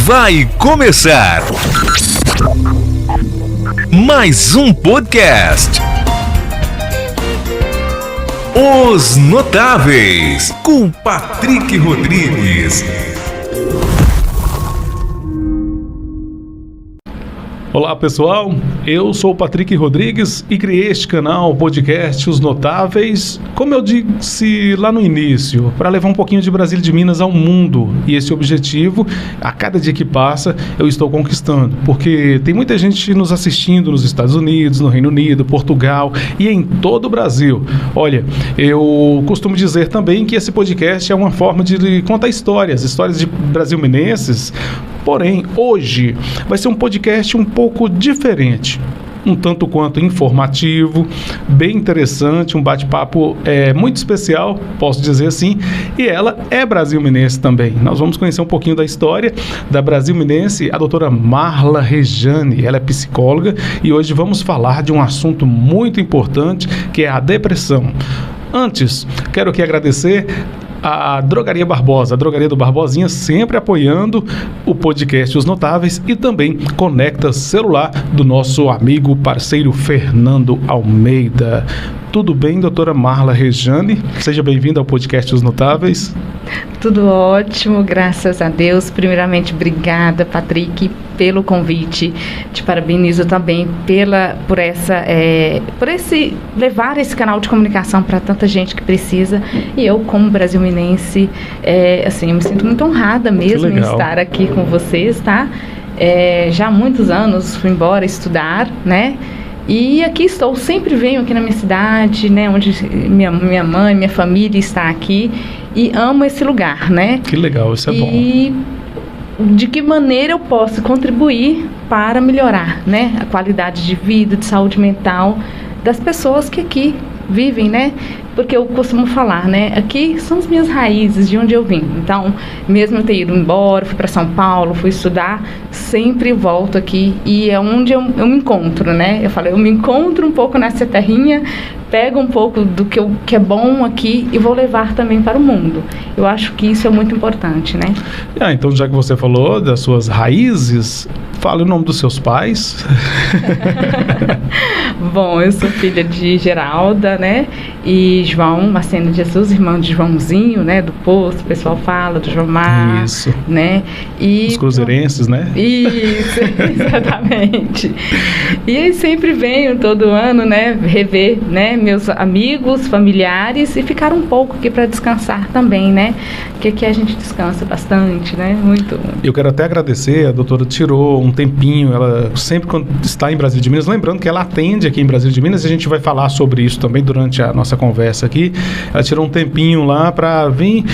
Vai começar mais um podcast. Os Notáveis, com Patrick Rodrigues. Olá pessoal, eu sou o Patrick Rodrigues e criei este canal, podcast Os Notáveis, como eu disse lá no início, para levar um pouquinho de Brasília e de Minas ao mundo. E esse objetivo, a cada dia que passa, eu estou conquistando, porque tem muita gente nos assistindo nos Estados Unidos, no Reino Unido, Portugal e em todo o Brasil. Olha, eu costumo dizer também que esse podcast é uma forma de contar histórias de brasil-minenses. Porém, hoje vai ser um podcast um pouco diferente, um tanto quanto informativo, bem interessante, um bate-papo muito especial, posso dizer assim, e ela é brasil-minense também. Nós vamos conhecer um pouquinho da história da brasil-minense, a doutora Marla Rejane. Ela é psicóloga e hoje vamos falar de um assunto muito importante, que é a depressão. Antes, quero aqui agradecer a Drogaria Barbosa, a Drogaria do Barbosinha, sempre apoiando o podcast Os Notáveis, e também Conecta Celular do nosso amigo parceiro Fernando Almeida. Tudo bem, doutora Marla Rejane? Seja bem-vinda ao podcast Os Notáveis. Tudo ótimo, graças a Deus. Primeiramente, obrigada, Patrick, pelo convite. Te parabenizo também por levar esse canal de comunicação para tanta gente que precisa. E eu, como brasil-minense, eu me sinto muito honrada mesmo em estar aqui com vocês, tá? Já há muitos anos fui embora estudar, né? E aqui estou, sempre venho aqui na minha cidade, né, onde minha mãe, minha família está aqui, e amo esse lugar, né? Que legal, isso é bom. E de que maneira eu posso contribuir para melhorar, né, a qualidade de vida, de saúde mental das pessoas que aqui vivem, né? Porque eu costumo falar, né? Aqui são as minhas raízes, de onde eu vim. Então, mesmo eu ter ido embora, fui para São Paulo, fui estudar, sempre volto aqui e é onde eu me encontro, né? Eu me encontro um pouco nessa terrinha, pego um pouco do que é bom aqui e vou levar também para o mundo. Eu acho que isso é muito importante, né? Então, já que você falou das suas raízes, fale o nome dos seus pais. Bom, eu sou filha de Geralda, né? E João Marcelo de Jesus, irmão de Joãozinho, né? Do Poço, o pessoal fala, do Jomar. Isso. Né? E os cruzeirenses, né? Isso, exatamente. E aí sempre venho todo ano, né? Rever, né? Meus amigos, familiares e ficar um pouco aqui para descansar também, né? Porque aqui a gente descansa bastante, né? Muito. Eu quero até agradecer, a doutora tirou um tempinho, ela sempre quando está em Brasília de Minas, lembrando que ela atende aqui em Brasília de Minas, e a gente vai falar sobre isso também durante a nossa conversa aqui. Ela tirou um tempinho lá para vir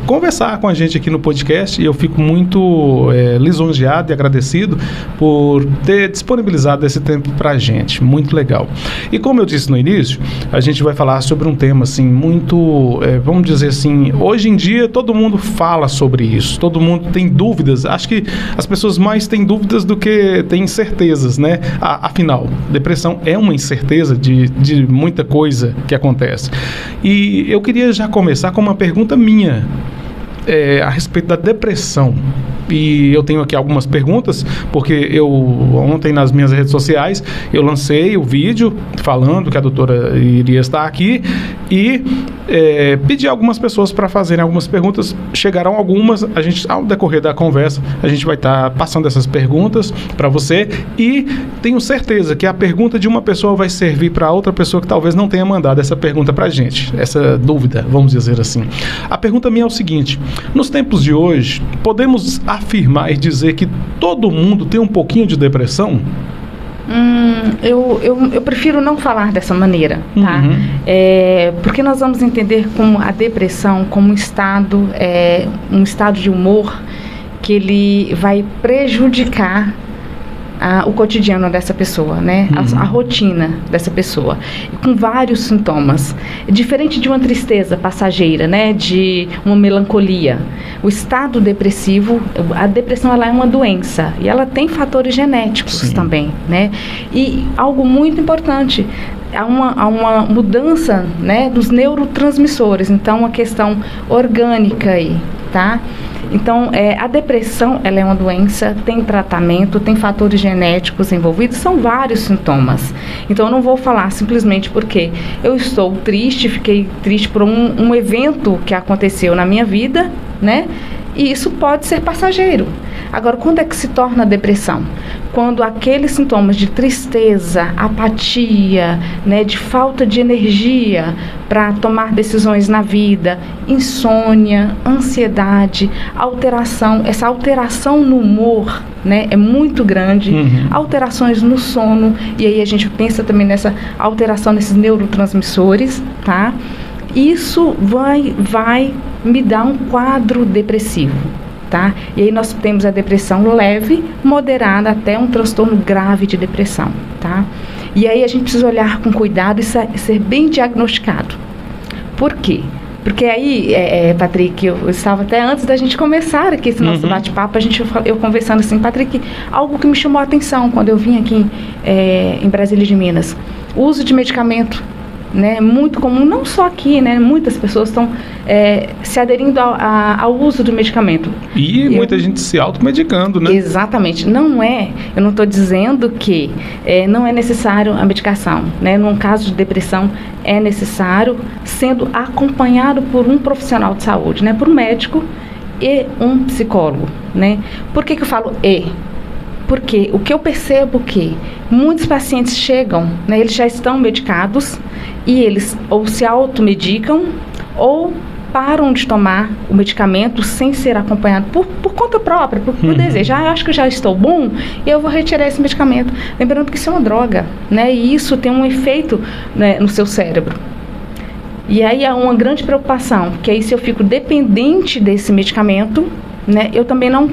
conversar com a gente aqui no podcast, e eu fico muito lisonjeado e agradecido por ter disponibilizado esse tempo para a gente, muito legal. E como eu disse no início, a gente vai falar sobre um tema assim, muito, vamos dizer assim, hoje em dia todo mundo fala sobre isso, todo mundo tem dúvidas, acho que as pessoas mais têm dúvidas do que têm certezas, né? Afinal, depressão é uma incerteza de muita coisa que acontece. E eu queria já começar com uma pergunta minha a respeito da depressão. E eu tenho aqui algumas perguntas, porque ontem nas minhas redes sociais eu lancei o vídeo falando que a doutora iria estar aqui e pedi a algumas pessoas para fazerem algumas perguntas. Chegaram algumas, ao decorrer da conversa a gente vai estar passando essas perguntas para você, e tenho certeza que a pergunta de uma pessoa vai servir para outra pessoa que talvez não tenha mandado essa pergunta para a gente, essa dúvida, vamos dizer assim. A pergunta minha é o seguinte: nos tempos de hoje, podemos afirmar e dizer que todo mundo tem um pouquinho de depressão? Eu prefiro não falar dessa maneira, tá? Porque nós vamos entender como a depressão como um estado de humor que ele vai prejudicar o cotidiano dessa pessoa, né? A rotina dessa pessoa, com vários sintomas. Diferente de uma tristeza passageira, né? De uma melancolia. O estado depressivo, a depressão, ela é uma doença e ela tem fatores genéticos também, né? E algo muito importante, há uma mudança, né, dos neurotransmissores, então uma questão orgânica aí, tá? Então, a depressão, ela é uma doença, tem tratamento, tem fatores genéticos envolvidos, são vários sintomas. Então, eu não vou falar simplesmente porque eu estou triste, fiquei triste por um evento que aconteceu na minha vida, né? E isso pode ser passageiro. Agora, quando é que se torna depressão? Quando aqueles sintomas de tristeza, apatia, né, de falta de energia para tomar decisões na vida, insônia, ansiedade, essa alteração no humor, né, é muito grande, alterações no sono, e aí a gente pensa também nessa alteração nesses neurotransmissores, tá? Isso vai me dar um quadro depressivo. Tá? E aí nós temos a depressão leve, moderada, até um transtorno grave de depressão, tá? E aí a gente precisa olhar com cuidado e ser bem diagnosticado. Por quê? Porque aí, Patrick, eu estava até antes da gente começar aqui esse nosso bate-papo, eu conversando assim, Patrick, algo que me chamou a atenção quando eu vim aqui em Brasília de Minas, o uso de medicamento, né, muito comum, não só aqui, né, muitas pessoas estão se aderindo ao uso do medicamento. E muita gente se automedicando, né? Exatamente. Eu não estou dizendo que não é necessário a medicação, né? Num caso de depressão, é necessário, sendo acompanhado por um profissional de saúde, né, por um médico e um psicólogo, né? Por que eu falo Porque o que eu percebo que muitos pacientes chegam, né, eles já estão medicados e eles ou se automedicam ou param de tomar o medicamento sem ser acompanhado por conta própria, por desejo. Eu acho que eu já estou bom e eu vou retirar esse medicamento. Lembrando que isso é uma droga, né, e isso tem um efeito, né, no seu cérebro. E aí há uma grande preocupação, porque aí se eu fico dependente desse medicamento, né, eu também não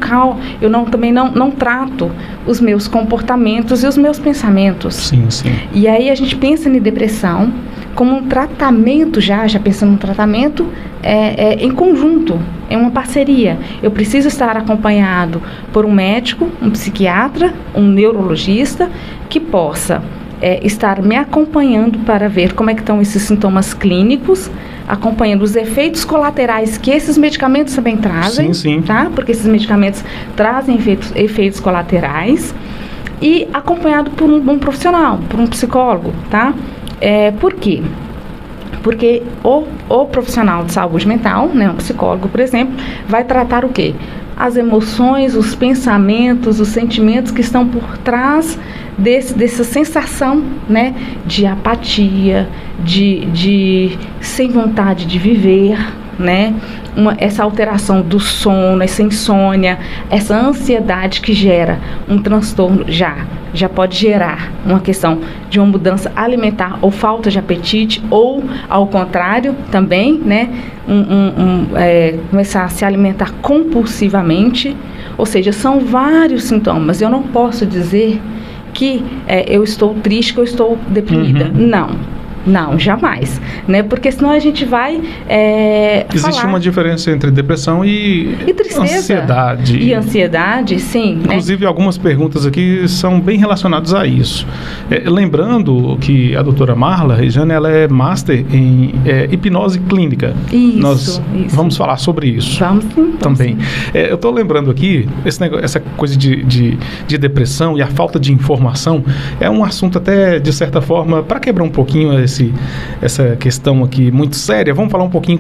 trato os meus comportamentos e os meus pensamentos. Sim. E aí a gente pensa em depressão como um tratamento, já pensando num tratamento em conjunto, é uma parceria. Eu preciso estar acompanhado por um médico, um psiquiatra, um neurologista que possa estar me acompanhando para ver como é que estão esses sintomas clínicos, acompanhando os efeitos colaterais que esses medicamentos também trazem, sim. Tá? Porque esses medicamentos trazem efeitos colaterais, e acompanhado por um profissional, por um psicólogo, tá? Por quê? Porque o profissional de saúde mental, né, um psicólogo, por exemplo, vai tratar o quê? As emoções, os pensamentos, os sentimentos que estão por trás dessa sensação, né, de apatia, de sem vontade de viver, né, essa alteração do sono, essa insônia, essa ansiedade que gera um transtorno, já pode gerar uma questão de uma mudança alimentar ou falta de apetite, ou ao contrário também, né, começar a se alimentar compulsivamente. Ou seja, são vários sintomas. Eu não posso dizer que eu estou triste, que eu estou deprimida. Não, jamais, né? Porque senão a gente vai Existe uma diferença entre depressão e tristeza, ansiedade. E ansiedade, sim. Inclusive, né? Algumas perguntas aqui são bem relacionadas a isso. Lembrando que a doutora Marla Rejane, ela é master em hipnose clínica. Nós vamos falar sobre isso. Vamos sim. Também. Eu estou lembrando aqui, essa coisa de depressão e a falta de informação é um assunto até, de certa forma, para quebrar um pouquinho essa questão aqui muito séria. Vamos falar um pouquinho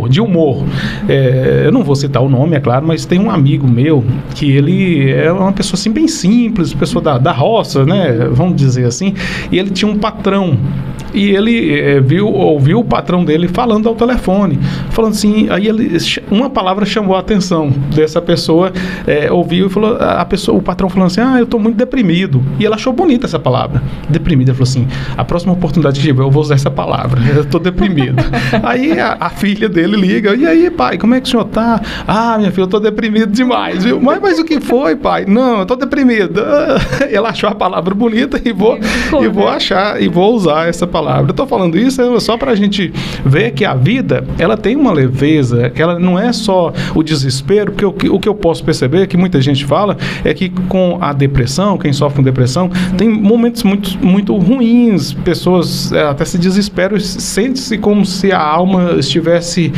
de humor. Eu não vou citar o nome, é claro, mas tem um amigo meu que ele é uma pessoa assim bem simples, pessoa da roça, né? Vamos dizer assim. E ele tinha um patrão. E ele ouviu o patrão dele falando ao telefone, falando assim, aí uma palavra chamou a atenção dessa pessoa, ouviu e falou, o patrão falando assim, eu estou muito deprimido. E ela achou bonita essa palavra, deprimido. Ele falou assim, a próxima oportunidade que tiver, eu vou usar essa palavra, eu estou deprimido. Aí a filha dele liga, e aí, pai, como é que o senhor tá? Minha filha, eu estou deprimido demais, viu? Mas o que foi, pai? Não, eu estou deprimido. Ela achou a palavra bonita e vou usar essa palavra palavra. Eu tô falando isso só pra gente ver que a vida, ela tem uma leveza, que ela não é só o desespero, porque o que eu posso perceber, que muita gente fala, é que com a depressão, quem sofre com depressão, tem momentos muito, muito ruins, pessoas até se desesperam, sente-se como se a alma estivesse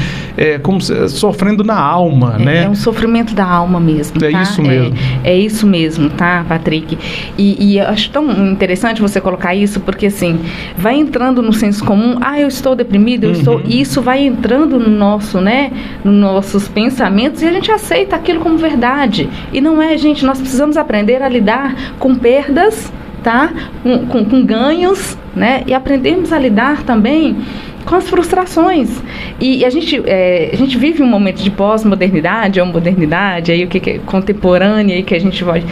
sofrendo na alma, né? É um sofrimento da alma mesmo, tá? Isso mesmo. É isso mesmo, tá, Patrick? E eu acho tão interessante você colocar isso, porque assim, vai entrando no senso comum, eu estou deprimido, e isso vai entrando no nosso, né, nos nossos pensamentos, e a gente aceita aquilo como verdade. E não é, gente, nós precisamos aprender a lidar com perdas, tá? Com ganhos, né? E aprendermos a lidar também com as frustrações. E a gente vive um momento de pós-modernidade, ou modernidade, aí o que é contemporânea, aí que a gente vai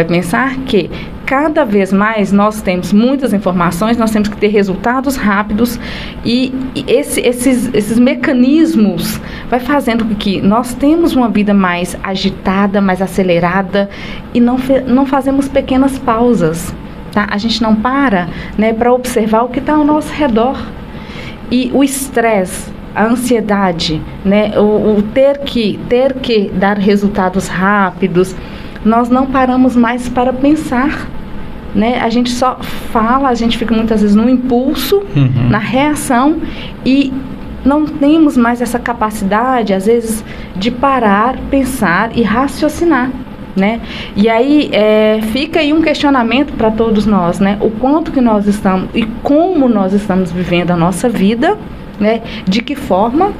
pensar que cada vez mais nós temos muitas informações, nós temos que ter resultados rápidos, e esses mecanismos vai fazendo com que nós temos uma vida mais agitada, mais acelerada, e não fazemos pequenas pausas, tá? A gente não para, né, para observar o que está ao nosso redor. E o estresse, a ansiedade, né, o ter que dar resultados rápidos, nós não paramos mais para pensar, né? A gente só fala, a gente fica muitas vezes no impulso, na reação, e não temos mais essa capacidade, às vezes, de parar, pensar e raciocinar, né? E aí fica aí um questionamento para todos nós, né? O quanto que nós estamos e como nós estamos vivendo a nossa vida, né? De que forma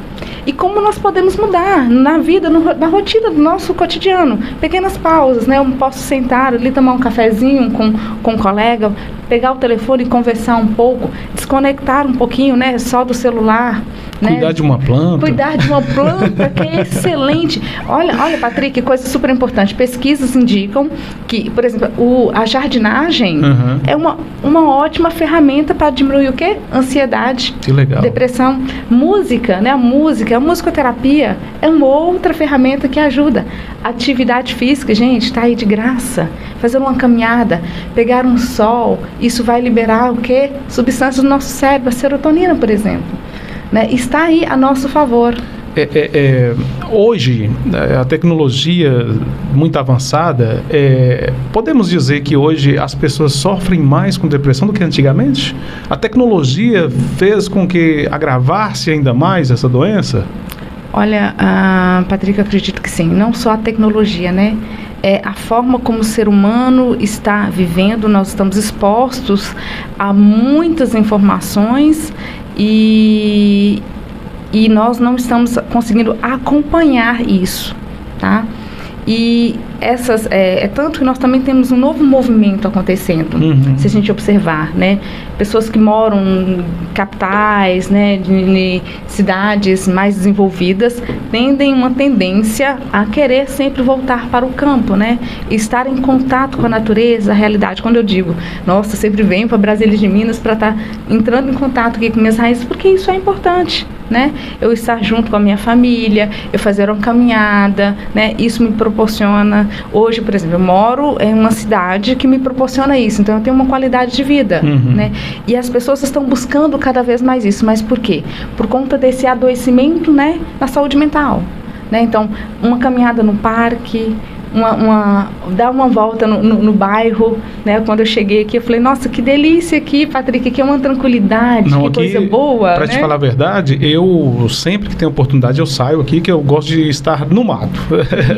e como nós podemos mudar na vida, na rotina do nosso cotidiano. Pequenas pausas, né? Eu posso sentar ali, tomar um cafezinho com um colega, pegar o telefone e conversar um pouco, desconectar um pouquinho, né? Só do celular. Cuidar, né? De uma planta. Cuidar de uma planta, que é excelente. Olha, Patrick, coisa super importante. Pesquisas indicam que, por exemplo, a jardinagem é uma ótima ferramenta para diminuir o quê? Ansiedade. Que legal. Depressão. Música, né? A musicoterapia é uma outra ferramenta que ajuda. Atividade física, gente, está aí de graça. Fazer uma caminhada, pegar um sol, isso vai liberar o quê? Substâncias do nosso cérebro, a serotonina, por exemplo. Né? Está aí a nosso favor. Hoje, a tecnologia muito avançada, podemos dizer que hoje as pessoas sofrem mais com depressão do que antigamente? A tecnologia fez com que agravasse ainda mais essa doença? Olha, Patrick, eu acredito que sim. Não só a tecnologia, né? A forma como o ser humano está vivendo, nós estamos expostos a muitas informações e nós não estamos conseguindo acompanhar isso, tá? E tanto que nós também temos um novo movimento acontecendo, se a gente observar, né? Pessoas que moram em capitais, né, de cidades mais desenvolvidas, têm uma tendência a querer sempre voltar para o campo, né? E estar em contato com a natureza, a realidade. Quando eu digo, nossa, sempre venho para Brasília de Minas para estar entrando em contato aqui com minhas raízes, porque isso é importante, né? Eu estar junto com a minha família, eu fazer uma caminhada, né? Isso me proporciona. Hoje, por exemplo, eu moro em uma cidade que me proporciona isso, então eu tenho uma qualidade de vida, né? E as pessoas estão buscando cada vez mais isso, mas por quê? Por conta desse adoecimento, né, na saúde mental, né? Então, uma caminhada no parque, dar uma volta no bairro, né? Quando eu cheguei aqui, eu falei, nossa, que delícia aqui, Patrick, aqui é uma tranquilidade, que coisa boa, pra, né? Te falar a verdade, eu sempre que tenho oportunidade, eu saio aqui, que eu gosto de estar no mato,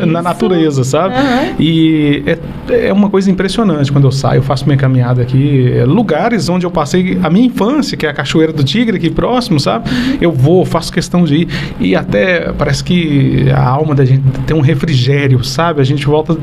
na natureza, sabe? E é uma coisa impressionante quando eu saio, eu faço minha caminhada aqui, lugares onde eu passei a minha infância, que é a Cachoeira do Tigre, aqui próximo, sabe? Eu faço questão de ir, e até parece que a alma da gente tem um refrigério, sabe? A gente volta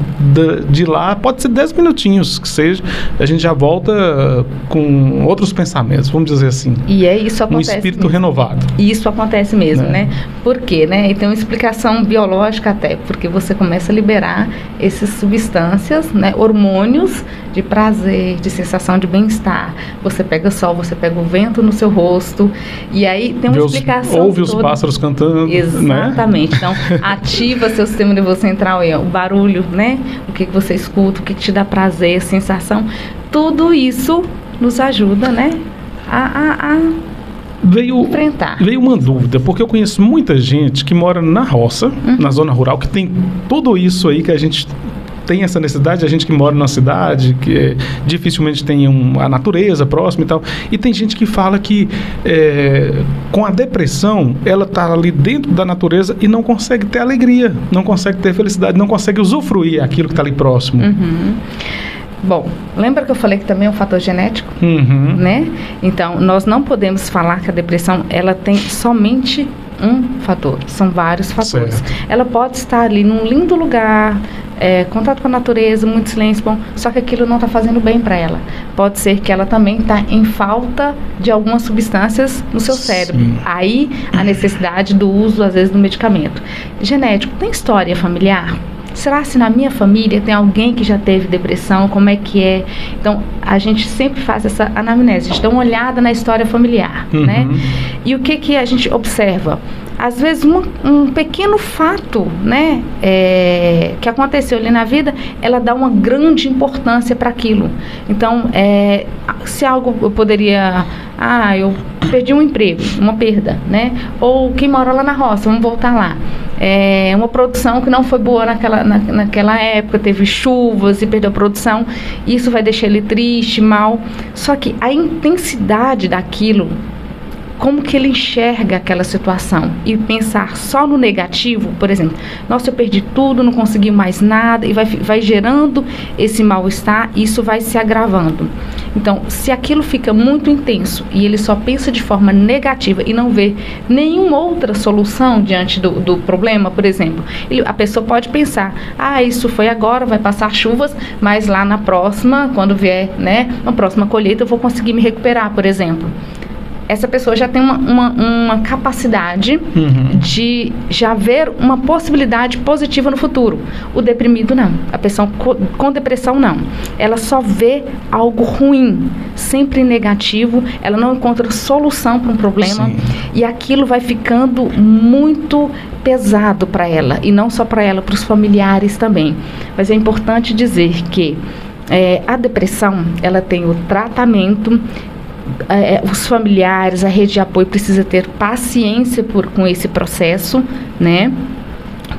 de lá, pode ser 10 minutinhos que seja, a gente já volta com outros pensamentos, vamos dizer assim. E isso acontece. Um espírito renovado. Isso acontece mesmo, né? Por quê, né? E tem uma explicação biológica até, porque você começa a liberar essas substâncias, né? Hormônios de prazer, de sensação de bem-estar. Você pega sol, você pega o vento no seu rosto, e aí tem uma explicação. Ouve os pássaros cantando. Exatamente. Né? Então, ativa seu sistema nervoso central, o barulho, né? O que você escuta, o que te dá prazer, sensação, tudo isso nos ajuda, né? enfrentar. Veio uma dúvida, porque eu conheço muita gente que mora na roça, na zona rural, que tem tudo isso aí que a gente tem essa necessidade, a gente que mora na cidade, que dificilmente tem a natureza próxima e tal, e tem gente que fala que com a depressão, ela está ali dentro da natureza e não consegue ter alegria, não consegue ter felicidade, não consegue usufruir aquilo que está ali próximo. Bom, lembra que eu falei que também é um fator genético, né? Então, nós não podemos falar que a depressão, ela tem somente um fator, são vários fatores. Certo. Ela pode estar ali num lindo lugar, contato com a natureza, muito silêncio, bom, só que aquilo não está fazendo bem para ela. Pode ser que ela também está em falta de algumas substâncias no seu cérebro. Aí, a necessidade do uso, às vezes, do medicamento. Genético, tem história familiar? Será se na minha família tem alguém que já teve depressão? Como é que é? Então, a gente sempre faz essa anamnese, a gente dá uma olhada na história familiar, né? E o que a gente observa? Às vezes, um pequeno fato, né, que aconteceu ali na vida, ela dá uma grande importância para aquilo. Então, se algo eu poderia... eu perdi um emprego, uma perda, né? Ou quem mora lá na roça, vamos voltar lá. Uma produção que não foi boa naquela época, teve chuvas e perdeu a produção, isso vai deixar ele triste, mal. Só que a intensidade daquilo, como que ele enxerga aquela situação, e pensar só no negativo, por exemplo, nossa, eu perdi tudo, não consegui mais nada, e vai gerando esse mal-estar, e isso vai se agravando. Então, se aquilo fica muito intenso e ele só pensa de forma negativa e não vê nenhuma outra solução diante do problema, por exemplo, a pessoa pode pensar, isso foi agora, vai passar chuvas, mas lá na próxima, quando vier, né, na próxima colheita, eu vou conseguir me recuperar, por exemplo. Essa pessoa já tem uma capacidade de já ver uma possibilidade positiva no futuro. O deprimido não. A pessoa com depressão não. Ela só vê algo ruim, sempre negativo. Ela não encontra solução para um problema. Sim. E aquilo vai ficando muito pesado para ela. E não só para ela, para os familiares também. Mas é importante dizer que a depressão, ela tem o tratamento. Os familiares, a rede de apoio precisa ter paciência com esse processo, né?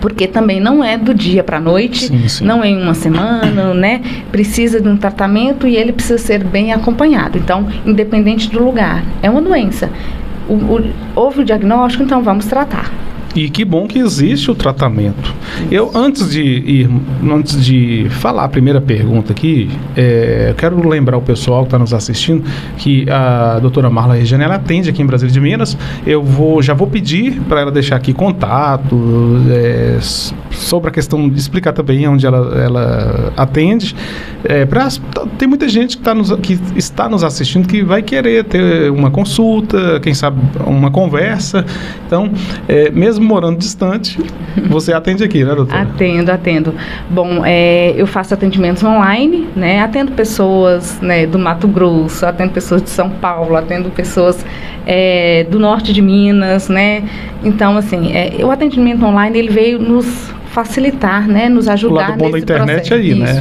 Porque também não é do dia para a noite, sim. Não é em uma semana, né? Precisa de um tratamento e ele precisa ser bem acompanhado. Então, independente do lugar, é uma doença. Houve o diagnóstico, então vamos tratar. E que bom que existe o tratamento. Eu, antes de falar a primeira pergunta aqui, eu quero lembrar o pessoal que está nos assistindo que a doutora Marla Regiane, ela atende aqui em Brasília de Minas. Já vou pedir para ela deixar aqui contato sobre a questão de explicar também onde ela atende. Tem muita gente que está nos assistindo que vai querer ter uma consulta, quem sabe uma conversa. Então, mesmo morando distante, você atende aqui, né, doutora? Atendo. Bom, eu faço atendimentos online, né? Atendo pessoas, né, do Mato Grosso, atendo pessoas de São Paulo, atendo pessoas do norte de Minas, né? Então, assim, o atendimento online, ele veio nos facilitar, né, nos ajudar nesse processo. O lado bom da internet aí, né?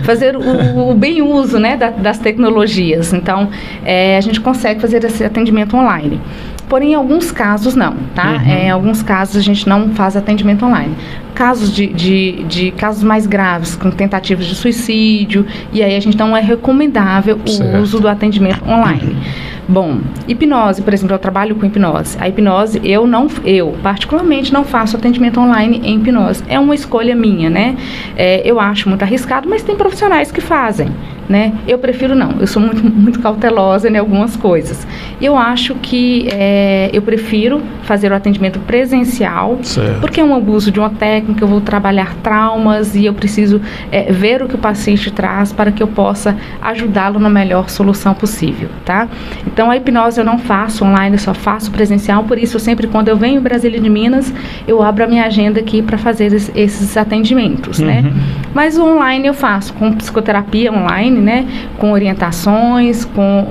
Fazer o bem uso, né, das tecnologias. Então, a gente consegue fazer esse atendimento online. Porém, em alguns casos não, tá? Em alguns casos a gente não faz atendimento online. Casos de casos mais graves, com tentativas de suicídio, e aí a gente não é recomendável o uso do atendimento online. Bom, hipnose, por exemplo, eu trabalho com hipnose. A hipnose, eu particularmente não faço atendimento online em hipnose. É uma escolha minha, né? Eu acho muito arriscado, mas tem profissionais que fazem, né? Eu prefiro não, eu sou muito, muito cautelosa em algumas coisas. Eu acho que eu prefiro fazer o atendimento presencial, porque é um abuso de uma técnica, eu vou trabalhar traumas e eu preciso ver o que o paciente traz para que eu possa ajudá-lo na melhor solução possível, tá? Então, a hipnose eu não faço online, eu só faço presencial, por isso, sempre quando eu venho em Brasília de Minas, eu abro a minha agenda aqui para fazer esses atendimentos, né? Mas o online eu faço com psicoterapia online, né? Com orientações, com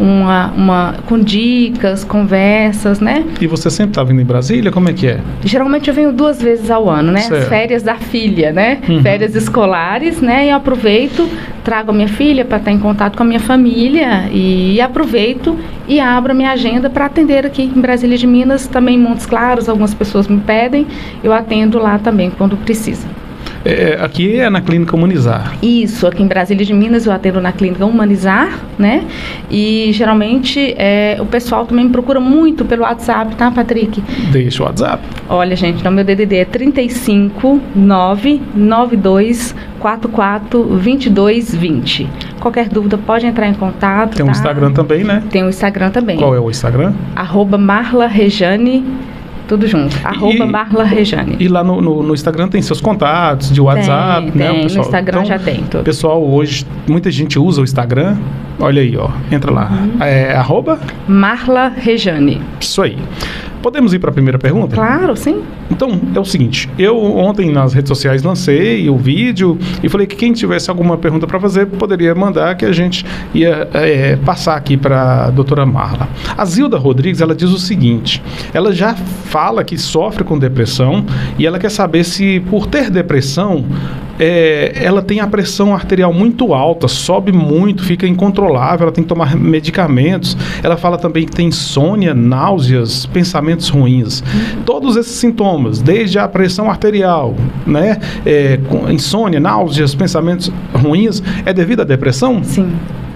com dicas, conversas, né? E você sempre está vindo em Brasília? Como é que é? Geralmente eu venho 2 vezes ao ano, né? Certo. As férias da filha, né? Férias escolares, né? E eu aproveito, trago a minha filha para estar em contato com a minha família e aproveito e abro a minha agenda para atender aqui em Brasília de Minas, também em Montes Claros, algumas pessoas me pedem, eu atendo lá também quando precisa. Aqui é na Clínica Humanizar. Isso, aqui em Brasília de Minas eu atendo na Clínica Humanizar, né? E geralmente o pessoal também me procura muito pelo WhatsApp, tá, Patrick? Deixa o WhatsApp. Olha, gente, então meu DDD é 35 992 44 22 20. Qualquer dúvida pode entrar em contato. Tem um Instagram também, né? Tem um Instagram também. Qual é o Instagram? @MarlaRejane. Tudo junto, @MarlaRejane. E lá no Instagram tem seus contatos de WhatsApp, tem, né? Tem, pessoal, no Instagram então, já tem tudo. Pessoal, hoje, muita gente usa o Instagram. Olha aí, ó, entra lá. @MarlaRejane. Isso aí. Podemos ir para a primeira pergunta? Claro, sim. Então, é o seguinte, eu ontem nas redes sociais lancei o vídeo e falei que quem tivesse alguma pergunta para fazer, poderia mandar, que a gente ia passar aqui para a doutora Marla. A Zilda Rodrigues, ela diz o seguinte, ela já fala que sofre com depressão e ela quer saber se, por ter depressão, ela tem a pressão arterial muito alta, sobe muito, fica incontrolável, ela tem que tomar medicamentos. Ela fala também que tem insônia, náuseas, pensamentos ruins. Todos esses sintomas, desde a pressão arterial, né, insônia, náuseas, pensamentos ruins, é devido à depressão? Sim,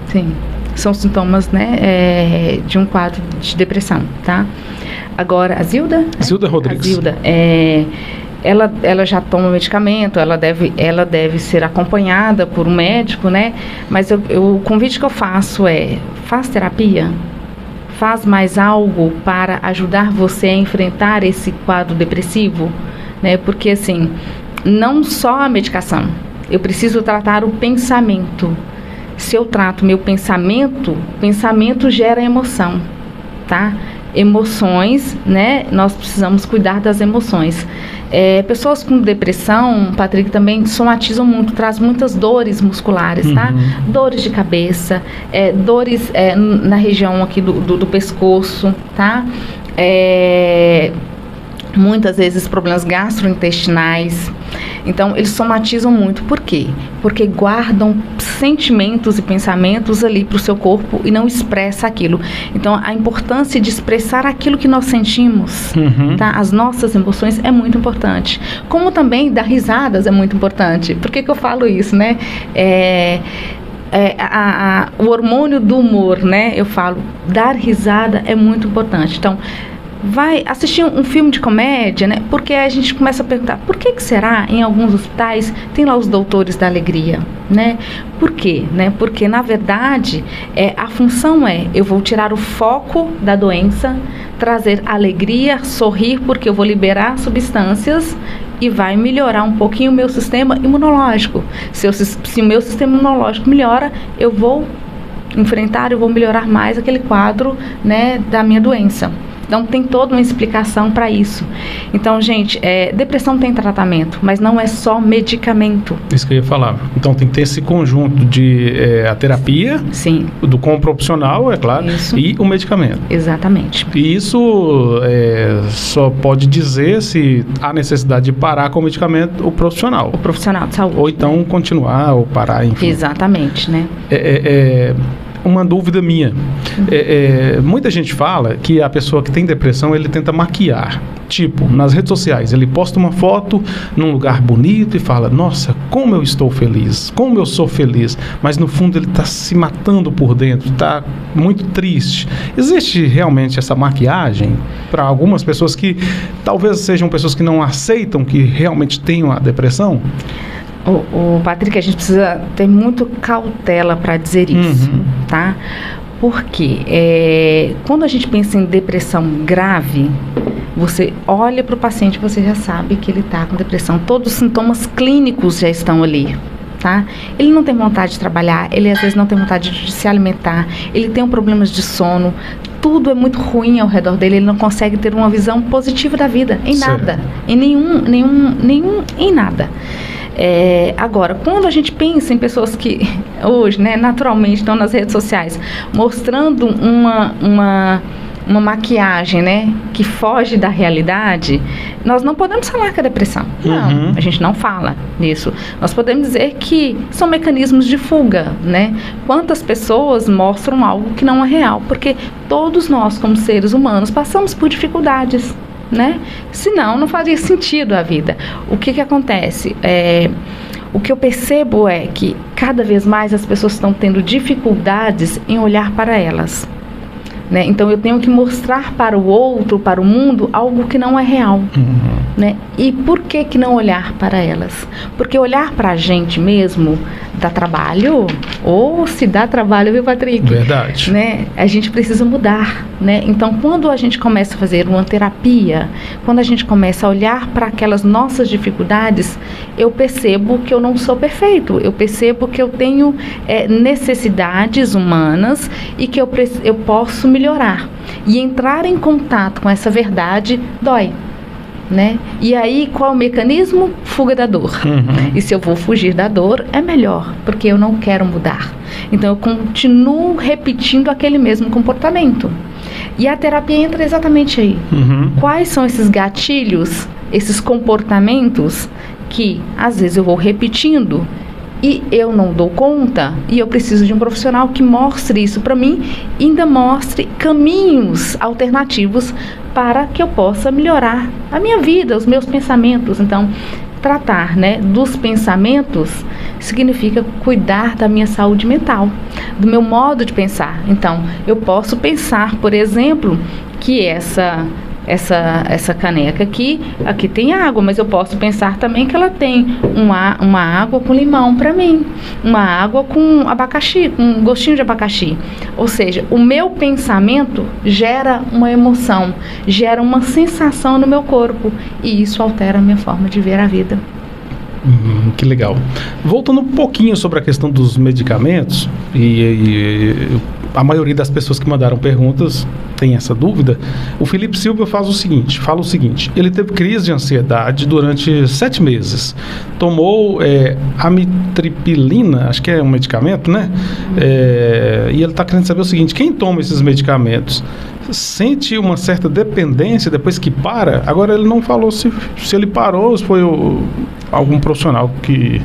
sim. São sintomas, né, de um quadro de depressão, tá? Agora, a Zilda? Zilda Rodrigues. A Zilda, ela já toma medicamento, ela deve ser acompanhada por um médico, né? Mas o convite que eu faço faz terapia? Faz mais algo para ajudar você a enfrentar esse quadro depressivo, né? Porque, assim, não só a medicação, eu preciso tratar o pensamento. Se eu trato meu pensamento gera emoção, tá? Emoções, né? Nós precisamos cuidar das emoções. Pessoas com depressão, Patrick, também somatizam muito, traz muitas dores musculares, tá? Dores de cabeça, dores na região aqui do pescoço, tá? Muitas vezes problemas gastrointestinais. Então, eles somatizam muito. Por quê? Porque guardam sentimentos e pensamentos ali para o seu corpo e não expressa aquilo. Então, a importância de expressar aquilo que nós sentimos, tá? As nossas emoções é muito importante. Como também dar risadas é muito importante. Por que eu falo isso, né? O hormônio do humor, né? Eu falo, dar risada é muito importante. Então, vai assistir um filme de comédia, né? Porque a gente começa a perguntar, por que será, em alguns hospitais, tem lá os doutores da alegria, né? Por quê? Né? Porque, na verdade, a função eu vou tirar o foco da doença, trazer alegria, sorrir, porque eu vou liberar substâncias e vai melhorar um pouquinho o meu sistema imunológico. Se o meu sistema imunológico melhora, eu vou melhorar mais aquele quadro, né, da minha doença. Então, tem toda uma explicação para isso. Então, gente, depressão tem tratamento, mas não é só medicamento. Isso que eu ia falar. Então, tem que ter esse conjunto de a terapia, sim, com o profissional, é claro, isso, e o medicamento. Exatamente. E isso só pode dizer se há necessidade de parar com o medicamento o profissional. O profissional de saúde. Ou então continuar ou parar, enfim. Exatamente, né? Uma dúvida minha. Muita gente fala que a pessoa que tem depressão, ele tenta maquiar. Tipo, nas redes sociais, ele posta uma foto num lugar bonito e fala, nossa, como eu estou feliz, como eu sou feliz. Mas no fundo ele está se matando por dentro, está muito triste. Existe realmente essa maquiagem para algumas pessoas que talvez sejam pessoas que não aceitam que realmente tenham a depressão? O Patrick, a gente precisa ter muito cautela para dizer isso, tá? Porque quando a gente pensa em depressão grave, você olha para o paciente, você já sabe que ele está com depressão. Todos os sintomas clínicos já estão ali, tá? Ele não tem vontade de trabalhar, ele às vezes não tem vontade de se alimentar, ele tem problemas de sono, tudo é muito ruim ao redor dele, ele não consegue ter uma visão positiva da vida, em nada, em nenhum, em nada. Agora, quando a gente pensa em pessoas que hoje, né, naturalmente estão nas redes sociais, mostrando uma maquiagem, né, que foge da realidade, nós não podemos falar que é depressão. Não, a gente não fala nisso. Nós podemos dizer que são mecanismos de fuga, né? Quantas pessoas mostram algo que não é real? Porque todos nós, como seres humanos, passamos por dificuldades, né? Senão, não faria sentido a vida. O que acontece? O que eu percebo é que cada vez mais as pessoas estão tendo dificuldades em olhar para elas. Né? Então eu tenho que mostrar para o outro, para o mundo, algo que não é real. Né? E por que não olhar para elas? Porque olhar para a gente mesmo dá trabalho, ou se dá trabalho, viu, Patrick? Verdade. Né? A gente precisa mudar. Né? Então quando a gente começa a fazer uma terapia, quando a gente começa a olhar para aquelas nossas dificuldades, eu percebo que eu não sou perfeito, eu percebo que eu tenho necessidades humanas e que eu posso melhorar. E entrar em contato com essa verdade dói. Né? E aí, qual é o mecanismo? Fuga da dor. E se eu vou fugir da dor, é melhor, porque eu não quero mudar. Então, eu continuo repetindo aquele mesmo comportamento. E a terapia entra exatamente aí. Quais são esses gatilhos, esses comportamentos que, às vezes, eu vou repetindo e eu não dou conta, e eu preciso de um profissional que mostre isso para mim e ainda mostre caminhos alternativos para que eu possa melhorar a minha vida, os meus pensamentos. Então, tratar, né, dos pensamentos significa cuidar da minha saúde mental, do meu modo de pensar. Então, eu posso pensar, por exemplo, que essa caneca aqui tem água, mas eu posso pensar também que ela tem uma água com limão para mim, uma água com abacaxi, com um gostinho de abacaxi. Ou seja, o meu pensamento gera uma emoção, gera uma sensação no meu corpo, e isso altera a minha forma de ver a vida. Que legal. Voltando um pouquinho sobre a questão dos medicamentos, e a maioria das pessoas que mandaram perguntas tem essa dúvida, o Felipe Silva fala o seguinte, ele teve crise de ansiedade durante 7 meses, tomou amitriptilina, acho que é um medicamento, né? E ele está querendo saber o seguinte, quem toma esses medicamentos sente uma certa dependência depois que para? Agora ele não falou se ele parou, se foi algum profissional que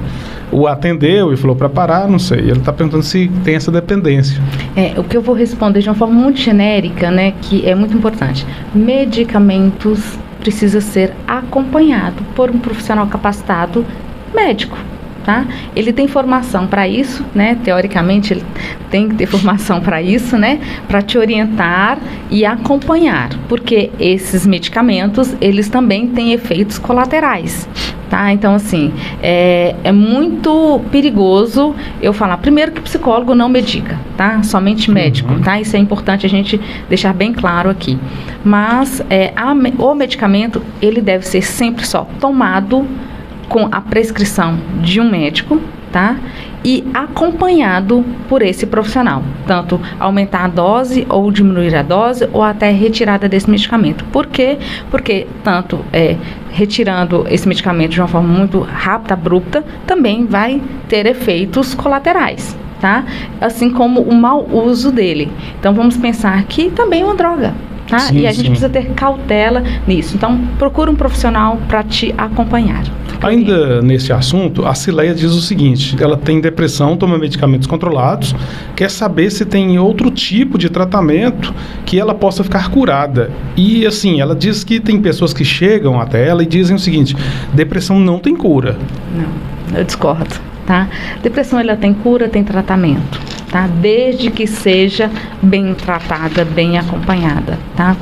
o atendeu e falou para parar, não sei. Ele está perguntando se tem essa dependência. O que eu vou responder de uma forma muito genérica, né, que é muito importante. Medicamentos precisa ser acompanhado por um profissional capacitado médico. Tá? Ele tem formação para isso, né? Teoricamente ele tem que ter formação para isso, né? Para te orientar e acompanhar, porque esses medicamentos, eles também têm efeitos colaterais, tá? Então, assim, é muito perigoso eu falar, primeiro que psicólogo não medica, tá? Somente médico, tá? Isso é importante a gente deixar bem claro aqui. Mas o medicamento, ele deve ser sempre só tomado com a prescrição de um médico, tá? E acompanhado por esse profissional, tanto aumentar a dose ou diminuir a dose ou até retirada desse medicamento. Por quê? Porque tanto retirando esse medicamento de uma forma muito rápida, abrupta, também vai ter efeitos colaterais, tá? Assim como o mau uso dele. Então vamos pensar que também é uma droga. Tá? Sim, e a gente precisa ter cautela nisso. Então, procura um profissional para te acompanhar. Ainda nesse assunto, a Cileia diz o seguinte, ela tem depressão, toma medicamentos controlados, quer saber se tem outro tipo de tratamento que ela possa ficar curada. E assim, ela diz que tem pessoas que chegam até ela e dizem o seguinte, depressão não tem cura. Não, eu discordo. Tá? Depressão, ela tem cura, tem tratamento, tá? Desde que seja bem tratada, bem acompanhada, tá?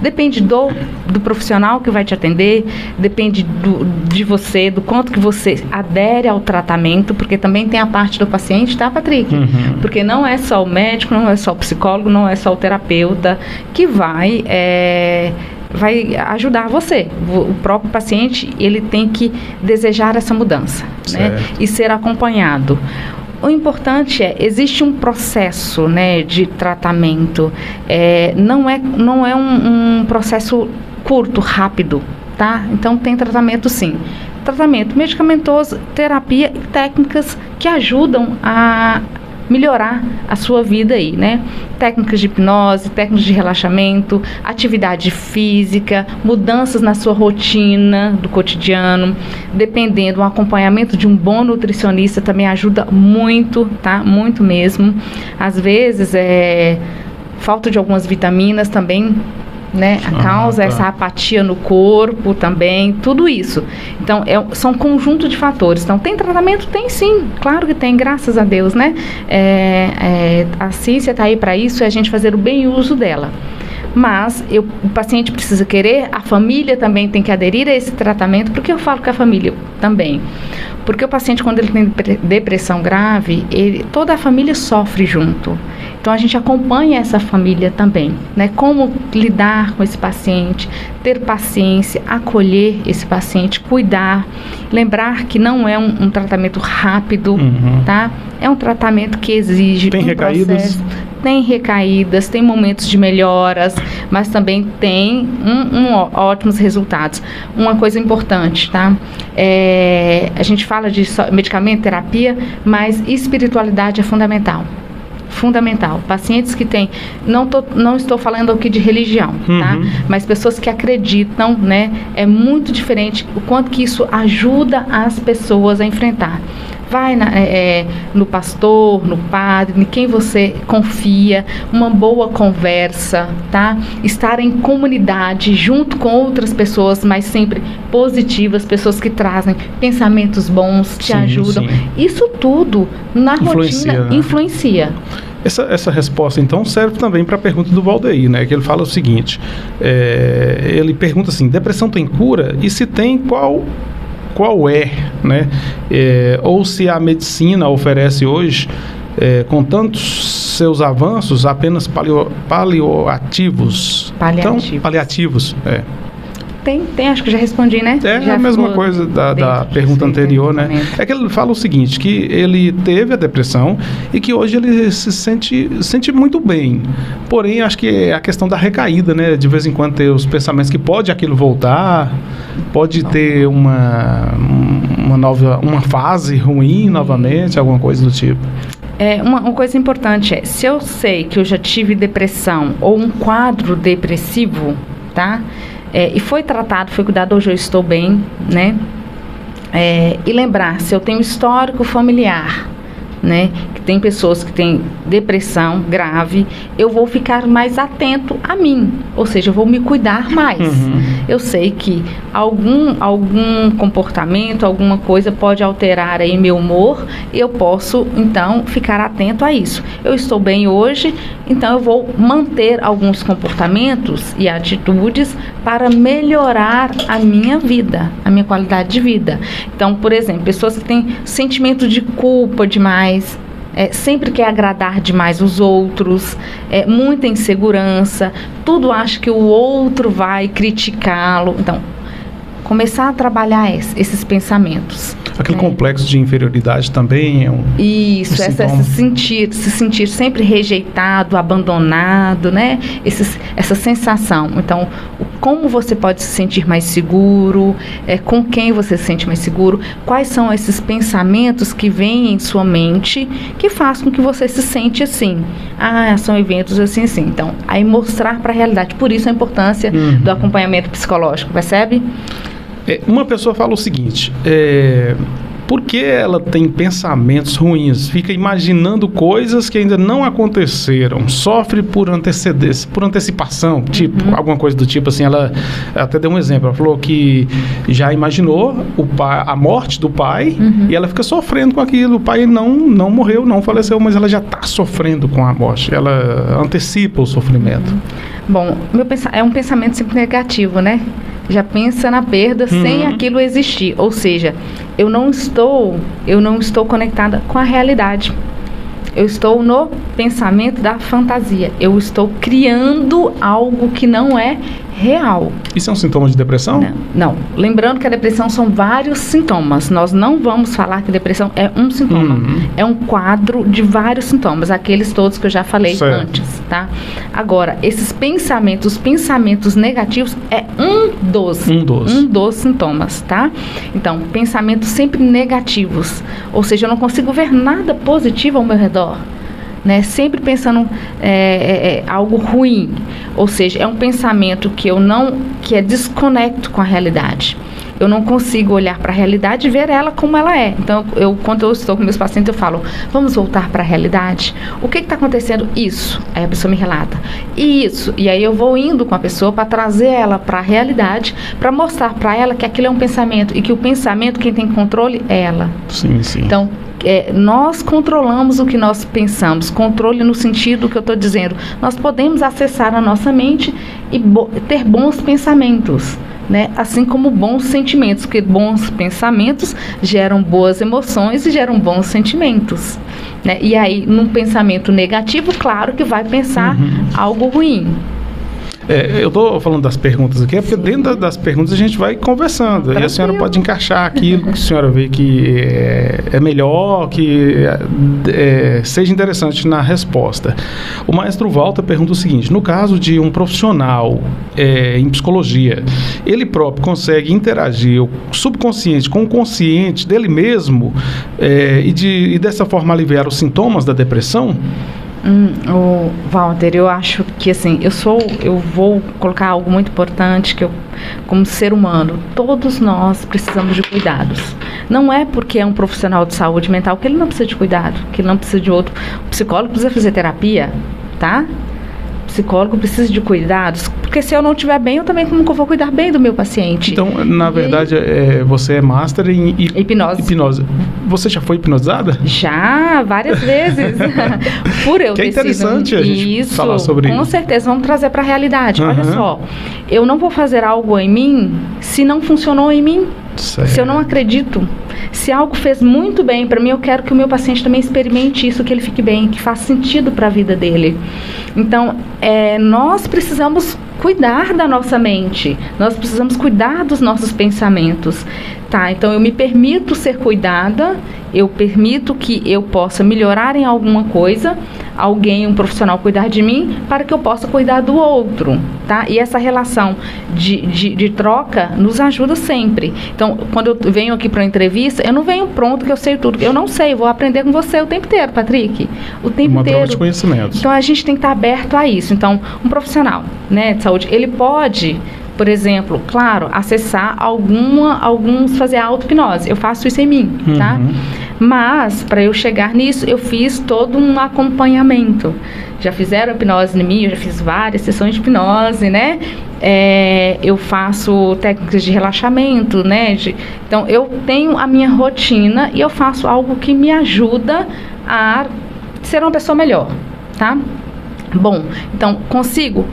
Depende do profissional que vai te atender, depende de você, do quanto que você adere ao tratamento, porque também tem a parte do paciente, tá, Patrick? Porque não é só o médico, não é só o psicólogo, não é só o terapeuta que vai ajudar você. O próprio paciente, ele tem que desejar essa mudança, né? E ser acompanhado. O importante existe um processo, né, de tratamento, não é um processo curto, rápido, tá? Então tem tratamento sim. tratamento medicamentoso, terapia e técnicas que ajudam a melhorar a sua vida aí, né? Técnicas de hipnose, técnicas de relaxamento, atividade física, mudanças na sua rotina do cotidiano, dependendo, o acompanhamento de um bom nutricionista também ajuda muito, tá? Muito mesmo. Às vezes, falta de algumas vitaminas também, né, causa essa apatia no corpo também, tudo isso. Então, são um conjunto de fatores. Então, tem tratamento? Tem sim, claro que tem, graças a Deus, né? A ciência está aí para isso, é a gente fazer o bem uso dela. Mas o paciente precisa querer, a família também tem que aderir a esse tratamento. Por que eu falo que a família também? Porque o paciente, quando ele tem depressão grave, toda a família sofre junto. Então, a gente acompanha essa família também, né? Como lidar com esse paciente, ter paciência, acolher esse paciente, cuidar, lembrar que não é um tratamento rápido, tá? É um tratamento que exige Tem recaídas? Tem recaídas, tem momentos de melhoras, mas também tem ótimos resultados. Uma coisa importante, tá? A gente fala de medicamento, terapia, mas espiritualidade é fundamental. Fundamental. Pacientes que têm, não estou falando aqui de religião, tá? Mas pessoas que acreditam, né? É muito diferente o quanto que isso ajuda as pessoas a enfrentar. Vai no pastor, no padre, em quem você confia, uma boa conversa, tá? Estar em comunidade junto com outras pessoas, mas sempre positivas, pessoas que trazem pensamentos bons, te ajudam. Sim. Isso tudo na rotina influencia. Essa resposta, então, serve também para a pergunta do Valdeir, né? Que ele fala o seguinte, ele pergunta assim, depressão tem cura? E se tem, qual é, né? Ou se a medicina oferece hoje, com tantos seus avanços, apenas paliativos. Então, paliativos, Tem, acho que já respondi, né? Já a mesma coisa da pergunta anterior, né? É que ele fala o seguinte, que ele teve a depressão e que hoje ele se sente muito bem. Porém, acho que é a questão da recaída, né? De vez em quando ter os pensamentos que pode aquilo voltar, pode ter uma fase ruim novamente, alguma coisa do tipo. Uma coisa importante se eu sei que eu já tive depressão ou um quadro depressivo, tá? E foi tratado, foi cuidado, hoje eu estou bem, né? E lembrar, se eu tenho histórico familiar, né? Que tem pessoas que têm depressão grave, eu vou ficar mais atento a mim, ou seja, eu vou me cuidar mais. Eu sei que algum comportamento, alguma coisa pode alterar aí meu humor, e eu posso, então, ficar atento a isso. Eu estou bem hoje, então eu vou manter alguns comportamentos e atitudes para melhorar a minha vida, a minha qualidade de vida. Então, por exemplo, pessoas que têm sentimento de culpa demais, sempre quer agradar demais os outros, muita insegurança, tudo acha que o outro vai criticá-lo. Então, começar a trabalhar esses pensamentos. Aquele complexo de inferioridade também é um Isso, se sentir sempre rejeitado, abandonado, né? Essa sensação. Então, como você pode se sentir mais seguro, com quem você se sente mais seguro, quais são esses pensamentos que vêm em sua mente que faz com que você se sente assim. São eventos assim. Então, aí mostrar para a realidade. Por isso a importância do acompanhamento psicológico, percebe? Uma pessoa fala o seguinte, por que ela tem pensamentos ruins? Fica imaginando coisas que ainda não aconteceram, sofre por antecedência, por antecipação, tipo, alguma coisa do tipo assim. Ela até deu um exemplo, ela falou que já imaginou a morte do pai e ela fica sofrendo com aquilo. O pai não morreu, não faleceu, mas ela já está sofrendo com a morte, ela antecipa o sofrimento. Bom, é um pensamento sempre negativo, né? Já pensa na perda sem aquilo existir, ou seja, eu não estou conectada com a realidade. Eu estou no pensamento da fantasia. Eu estou criando algo que não é real. Isso é um sintoma de depressão? Não. Lembrando que a depressão são vários sintomas. Nós não vamos falar que depressão é um sintoma. É um quadro de vários sintomas, aqueles todos que eu já falei antes, tá? Agora, esses pensamentos negativos é um dos sintomas, tá? Então, pensamentos sempre negativos. Ou seja, eu não consigo ver nada positivo ao meu redor. Né, sempre pensando algo ruim, ou seja, é um pensamento que é desconecto com a realidade. Eu não consigo olhar para a realidade e ver ela como ela é. Então, quando eu estou com meus pacientes, eu falo, vamos voltar para a realidade? O que está acontecendo? Isso. Aí a pessoa me relata. Isso. E aí eu vou indo com a pessoa para trazer ela para a realidade, para mostrar para ela que aquilo é um pensamento e que o pensamento, quem tem controle é ela. Sim, sim. Então, nós controlamos o que nós pensamos. Controle no sentido que eu estou dizendo. Nós podemos acessar a nossa mente e ter bons pensamentos, né? Assim como bons sentimentos, porque bons pensamentos geram boas emoções e geram bons sentimentos, né? E aí, num pensamento negativo, claro que vai pensar algo ruim. Eu estou falando das perguntas aqui, porque dentro das perguntas a gente vai conversando. Tranquilo. E a senhora pode encaixar aquilo que a senhora vê que é melhor, que seja interessante na resposta. O maestro Walter pergunta o seguinte: no caso de um profissional em psicologia, ele próprio consegue interagir o subconsciente com o consciente dele mesmo e dessa forma aliviar os sintomas da depressão? Walter, eu acho que assim, eu vou colocar algo muito importante, que como ser humano, todos nós precisamos de cuidados. Não é porque é um profissional de saúde mental que ele não precisa de cuidado, que ele não precisa de outro. O psicólogo precisa fazer terapia, tá? O psicólogo precisa de cuidados, porque se eu não estiver bem, eu também nunca vou cuidar bem do meu paciente. Então, na verdade, você é master em hipnose. Você já foi hipnotizada? Já, várias vezes. Por eu ter sido. Que é interessante a gente falar sobre isso. Com certeza, vamos trazer para a realidade. Olha só, eu não vou fazer algo em mim se não funcionou em mim. Certo. Se eu não acredito. Se algo fez muito bem para mim, eu quero que o meu paciente também experimente isso, que ele fique bem, que faça sentido para a vida dele. Então, nós precisamos cuidar da nossa mente, nós precisamos cuidar dos nossos pensamentos, tá? Então, eu me permito ser cuidada, eu permito que eu possa melhorar em alguma coisa, um profissional cuidar de mim, para que eu possa cuidar do outro, tá? E essa relação de troca nos ajuda sempre. Então, quando eu venho aqui para uma entrevista, eu não venho pronto que eu sei tudo. Eu não sei, eu vou aprender com você o tempo inteiro, Patrick. O tempo inteiro. Uma troca de conhecimentos. Então, a gente tem que estar aberto a isso. Então, um profissional, né, de saúde, ele pode, por exemplo, claro, acessar fazer auto-hipnose. Eu faço isso em mim, tá? Mas, para eu chegar nisso, eu fiz todo um acompanhamento. Já fizeram hipnose em mim, eu já fiz várias sessões de hipnose, né? Eu faço técnicas de relaxamento, né? Então, eu tenho a minha rotina e eu faço algo que me ajuda a ser uma pessoa melhor, tá? Bom, então, consigo,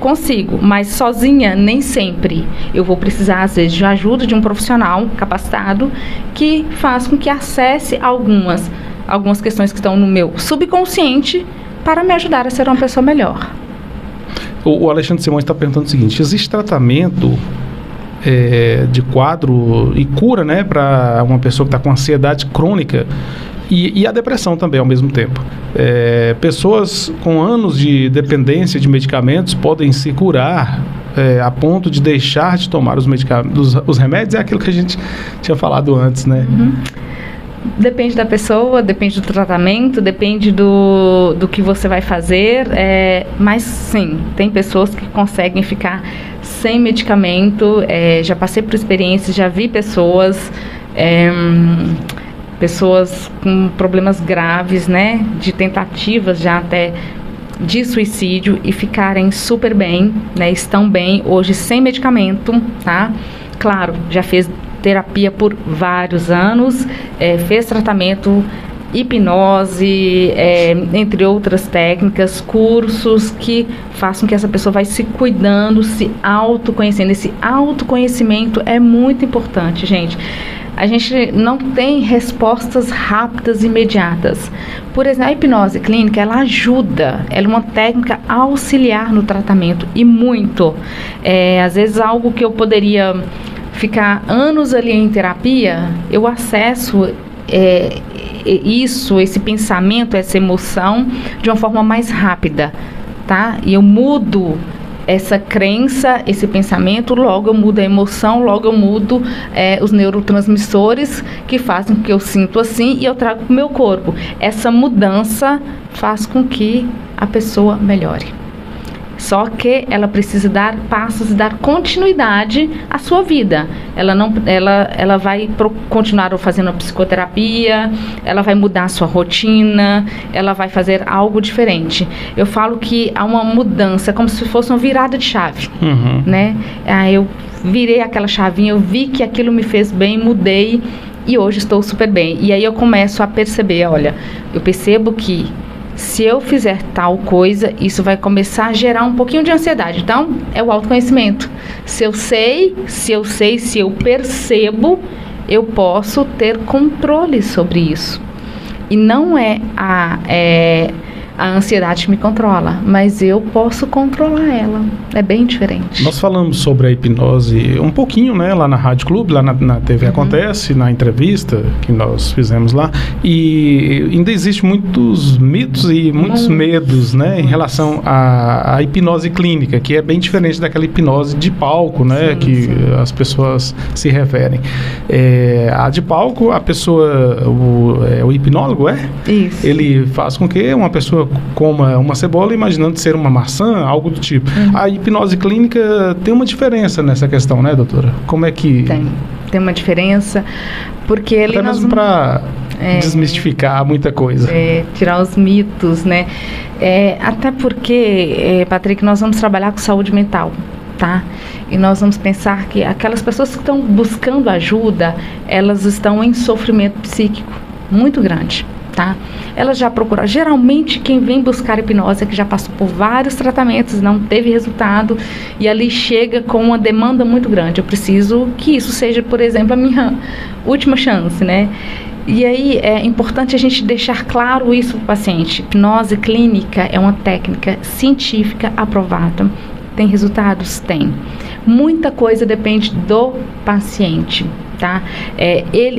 mas sozinha nem sempre. Eu vou precisar, às vezes, de ajuda de um profissional capacitado que faz com que acesse algumas questões que estão no meu subconsciente para me ajudar a ser uma pessoa melhor. O Alexandre Simões está perguntando o seguinte: existe tratamento de quadro e cura, né, para uma pessoa que está com ansiedade crônica e a depressão também ao mesmo tempo? Pessoas com anos de dependência de medicamentos podem se curar a ponto de deixar de tomar os medicamentos, os remédios? É aquilo que a gente tinha falado antes, né? Depende da pessoa, depende do tratamento, depende do que você vai fazer, mas sim, tem pessoas que conseguem ficar sem medicamento. Já passei por experiências, já vi pessoas com problemas graves, né, de tentativas já até de suicídio e ficarem super bem, né, estão bem hoje sem medicamento, tá? Claro, já fez terapia por vários anos, fez tratamento, hipnose, entre outras técnicas, cursos que façam que essa pessoa vai se cuidando, se autoconhecendo. Esse autoconhecimento é muito importante, gente. a gente não tem respostas rápidas e imediatas. Por exemplo, a hipnose clínica, ela ajuda, ela é uma técnica auxiliar no tratamento, e muito. Às vezes algo que eu poderia ficar anos ali em terapia, eu acesso esse pensamento, essa emoção de uma forma mais rápida, tá? E eu mudo essa crença, esse pensamento, logo eu mudo a emoção, logo eu mudo os neurotransmissores que fazem com que eu sinto assim e eu trago para o meu corpo. Essa mudança faz com que a pessoa melhore. Só que ela precisa dar passos e dar continuidade à sua vida. Ela vai continuar fazendo a psicoterapia, ela vai mudar a sua rotina, ela vai fazer algo diferente. Eu falo que há uma mudança, como se fosse uma virada de chave, né? Eu virei aquela chavinha, eu vi que aquilo me fez bem, mudei e hoje estou super bem. E aí eu começo a perceber, olha, eu percebo que se eu fizer tal coisa, isso vai começar a gerar um pouquinho de ansiedade. Então, é o autoconhecimento. Se eu percebo, eu posso ter controle sobre isso. E não é a ansiedade que me controla, mas eu posso controlar ela. É bem diferente. Nós falamos sobre a hipnose um pouquinho, né, lá na Rádio Clube, lá na TV Acontece, na entrevista que nós fizemos lá, e ainda existem muitos mitos e muitos medos, né, em relação à hipnose clínica, que é bem diferente daquela hipnose de palco, né, sim. As pessoas se referem. A de palco, a pessoa, o hipnólogo, Isso. Ele faz com que uma pessoa coma uma cebola imaginando ser uma maçã, algo do tipo. A hipnose clínica tem uma diferença nessa questão, né, doutora? Como é que... Tem uma diferença, porque ele... Até mesmo para desmistificar muita coisa. Tirar os mitos, né? Até porque, Patrick, nós vamos trabalhar com saúde mental, tá? E nós vamos pensar que aquelas pessoas que estão buscando ajuda, elas estão em sofrimento psíquico muito grande. Tá? Elas já procuram. Geralmente quem vem buscar hipnose é que já passou por vários tratamentos, não teve resultado e ali chega com uma demanda muito grande. Eu preciso que isso seja, por exemplo, a minha última chance, né? E aí é importante a gente deixar claro isso para o paciente. Hipnose clínica é uma técnica científica aprovada. Tem resultados? Tem. Muita coisa depende do paciente. Tá?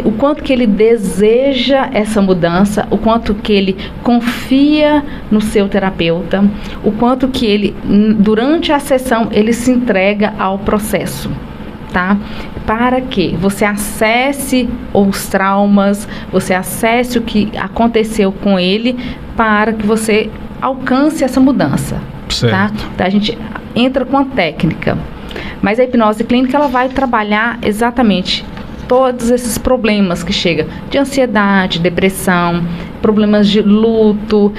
O quanto que ele deseja essa mudança, o quanto que ele confia no seu terapeuta, o quanto que ele, durante a sessão, ele se entrega ao processo, tá? Para que você acesse os traumas, você acesse o que aconteceu com ele, para que você alcance essa mudança, tá? Então, a gente entra com a técnica, mas a hipnose clínica ela vai trabalhar exatamente todos esses problemas que chegam de ansiedade, depressão, problemas de luto,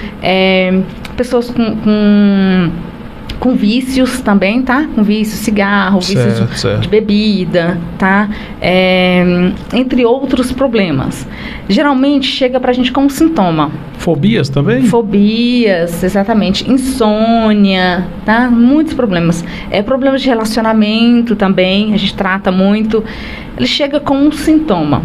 pessoas com vícios também, tá? Com vícios, cigarro, vícios de bebida, tá? Entre outros problemas. Geralmente chega pra gente como sintoma. Fobias também? Fobias, exatamente. Insônia, tá? Muitos problemas. Problemas de relacionamento também, a gente trata muito. Ele chega com um sintoma,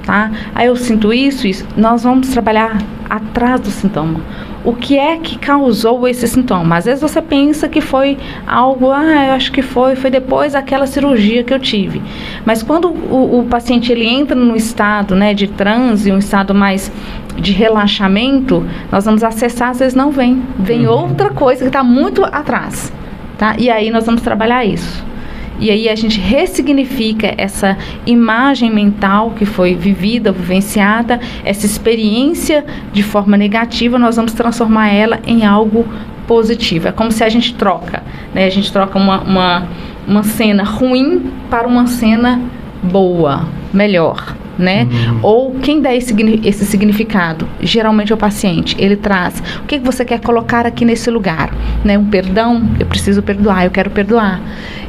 tá? Aí eu sinto isso. Nós vamos trabalhar atrás do sintoma. O que é que causou esse sintoma? Às vezes você pensa que foi algo, eu acho que foi depois daquela cirurgia que eu tive. Mas quando o paciente ele entra no estado, né, de transe, um estado mais de relaxamento, nós vamos acessar, às vezes não vem. Vem outra coisa que está muito atrás, tá? E aí nós vamos trabalhar isso. E aí a gente ressignifica essa imagem mental que foi vivida, vivenciada, essa experiência de forma negativa, nós vamos transformar ela em algo positivo. É como se a gente troca, né? A gente troca uma cena ruim para uma cena boa, melhor, né? Ou quem dá esse significado? Geralmente é o paciente. Ele traz, o que você quer colocar aqui nesse lugar? Né? Um perdão, eu preciso perdoar, eu quero perdoar.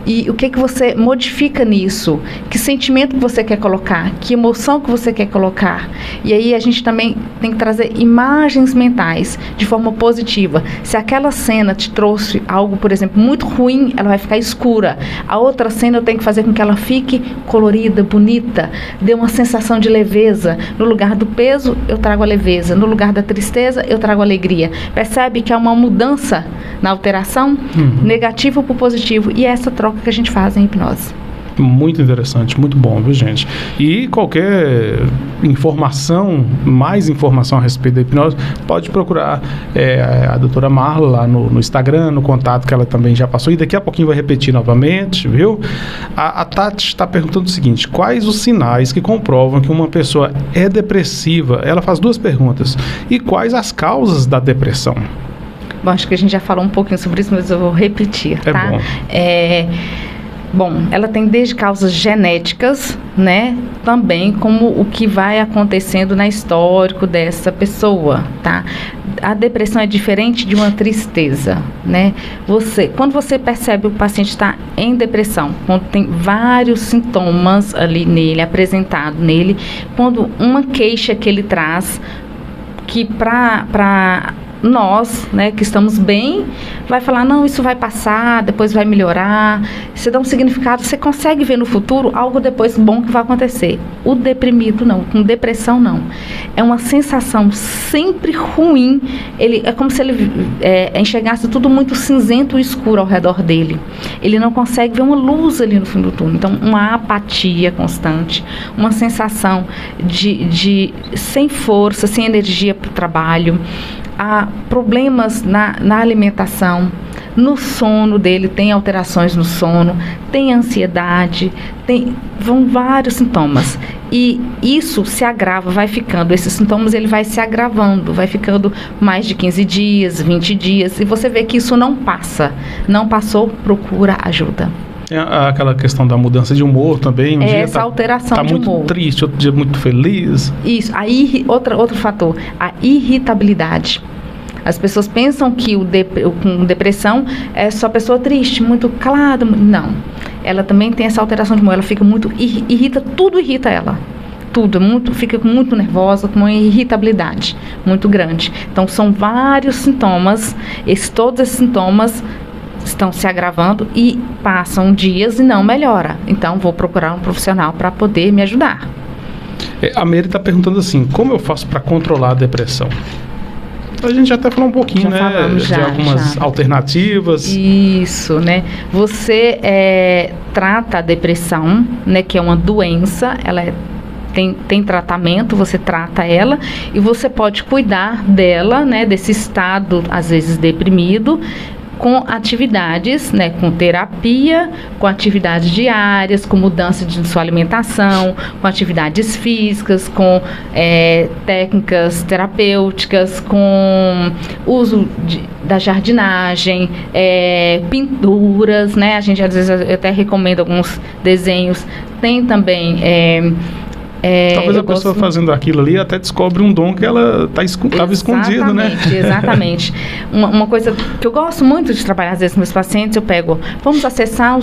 E o que você modifica nisso? Que sentimento que você quer colocar? Que emoção que você quer colocar? E aí a gente também tem que trazer imagens mentais de forma positiva. Se aquela cena te trouxe algo, por exemplo, muito ruim, ela vai ficar escura. A outra cena eu tenho que fazer com que ela fique colorida, bonita, dê uma sensação de leveza. No lugar do peso, eu trago a leveza. No lugar da tristeza, eu trago a alegria. Percebe que há uma mudança na alteração, negativo para o positivo, e é essa troca que a gente faz em hipnose. Muito interessante, muito bom, viu, gente? E qualquer informação, mais informação a respeito da hipnose, pode procurar a doutora Marla lá no Instagram, no contato que ela também já passou, e daqui a pouquinho vai repetir novamente, viu? A Tati está perguntando o seguinte: quais os sinais que comprovam que uma pessoa é depressiva? Ela faz 2 perguntas. E quais as causas da depressão? Bom, acho que a gente já falou um pouquinho sobre isso, mas eu vou repetir, tá? Bom, ela tem desde causas genéticas, né, também como o que vai acontecendo na histórico dessa pessoa, tá? A depressão é diferente de uma tristeza, né? Quando você percebe o paciente está em depressão, quando tem vários sintomas ali nele, apresentado nele, quando uma queixa que ele traz, que para nós, né, que estamos bem, vai falar, não, isso vai passar, depois vai melhorar. Você dá um significado, você consegue ver no futuro algo depois bom que vai acontecer. O deprimido não, com depressão não. É uma sensação sempre ruim, é como se ele enxergasse tudo muito cinzento e escuro ao redor dele. Ele não consegue ver uma luz ali no fundo do túnel. Então, uma apatia constante, uma sensação de sem força, sem energia para o trabalho. Há problemas na alimentação, no sono dele, tem alterações no sono, tem ansiedade, vão vários sintomas. E isso se agrava, vai ficando, esses sintomas ele vai se agravando, vai ficando mais de 15 dias, 20 dias, e você vê que isso não passa. Não passou, procura ajuda. Tem aquela questão da mudança de humor também. Um dia alteração de humor. Tá muito triste, outro dia muito feliz. Isso. Outro fator, a irritabilidade. As pessoas pensam que com depressão é só pessoa triste, muito calada. Não. Ela também tem essa alteração de humor. Ela fica muito... tudo irrita ela. Tudo. Fica muito nervosa, com uma irritabilidade muito grande. Então, são vários sintomas. Todos esses sintomas estão se agravando e passam dias e não melhora. Então, vou procurar um profissional para poder me ajudar. A Mary está perguntando assim, como eu faço para controlar a depressão? A gente já até falou um pouquinho, né, de algumas alternativas. Isso, né? Você trata a depressão, né, que é uma doença, ela tem tratamento, você trata ela e você pode cuidar dela, né, desse estado, às vezes deprimido, com atividades, né, com terapia, com atividades diárias, com mudança de sua alimentação, com atividades físicas, com técnicas terapêuticas, com uso da jardinagem, pinturas, né? A gente às vezes eu até recomendo alguns desenhos. Tem também talvez a pessoa fazendo aquilo ali até descobre um dom que ela estava escondido, né? Exatamente. Uma coisa que eu gosto muito de trabalhar às vezes com meus pacientes, eu pego, vamos acessar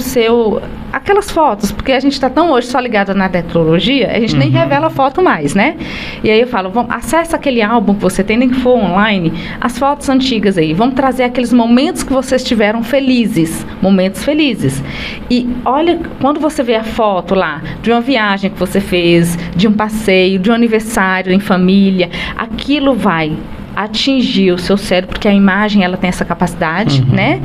aquelas fotos, porque a gente está tão hoje só ligado na tecnologia, a gente nem revela foto mais, né? E aí eu falo, acessa aquele álbum que você tem, nem que for online, as fotos antigas aí, vamos trazer aqueles momentos que vocês tiveram felizes, momentos felizes. E olha, quando você vê a foto lá, de uma viagem que você fez, de um passeio, de um aniversário em família, aquilo vai atingir o seu cérebro, porque a imagem ela tem essa capacidade, né?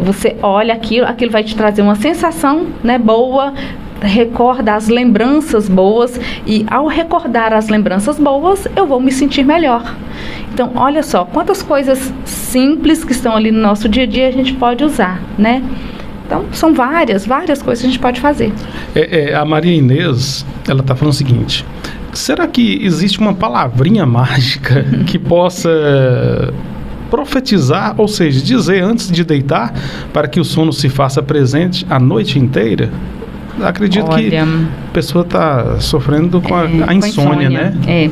Você olha aquilo vai te trazer uma sensação, né, boa, recorda as lembranças boas, e ao recordar as lembranças boas, eu vou me sentir melhor. Então, olha só, quantas coisas simples que estão ali no nosso dia a dia a gente pode usar, né? Então, são várias coisas que a gente pode fazer. A Maria Inês, ela está falando o seguinte: será que existe uma palavrinha mágica que possa profetizar, ou seja, dizer antes de deitar, para que o sono se faça presente a noite inteira? Acredito que a pessoa está sofrendo com a insônia, né?